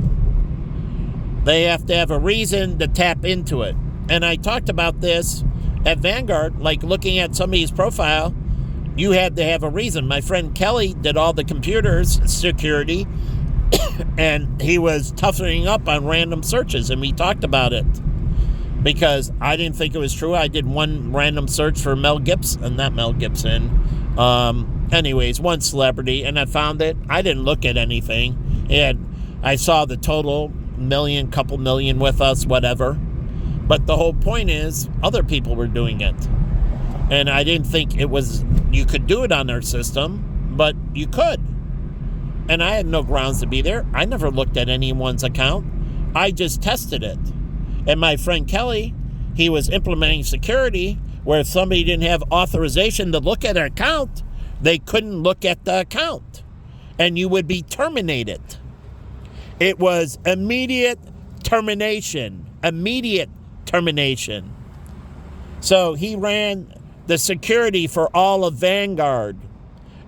They have to have a reason to tap into it. And I talked about this at Vanguard, like looking at somebody's profile, you had to have a reason. My friend Kelly did all the computers security, and he was toughening up on random searches, and we talked about it because I didn't think it was true. I did one random search for Mel Gibson, not Mel Gibson. Anyways, one celebrity, and I found it. I didn't look at anything. I saw the total, million, couple million with us, whatever. But the whole point is other people were doing it. And I didn't think you could do it on their system, but you could. And I had no grounds to be there. I never looked at anyone's account. I just tested it. And my friend Kelly, he was implementing security where if somebody didn't have authorization to look at an account, they couldn't look at the account. And you would be terminated. It was immediate termination. Immediate termination. So he ran the security for all of Vanguard.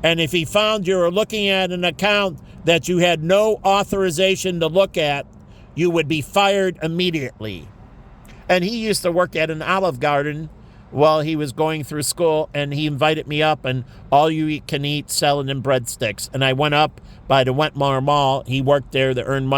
And if he found you were looking at an account that you had no authorization to look at, you would be fired immediately. And he used to work at an Olive Garden while he was going through school, and he invited me up, and all you can eat salad and breadsticks. And I went up by the Wentmar Mall. He worked there to earn money.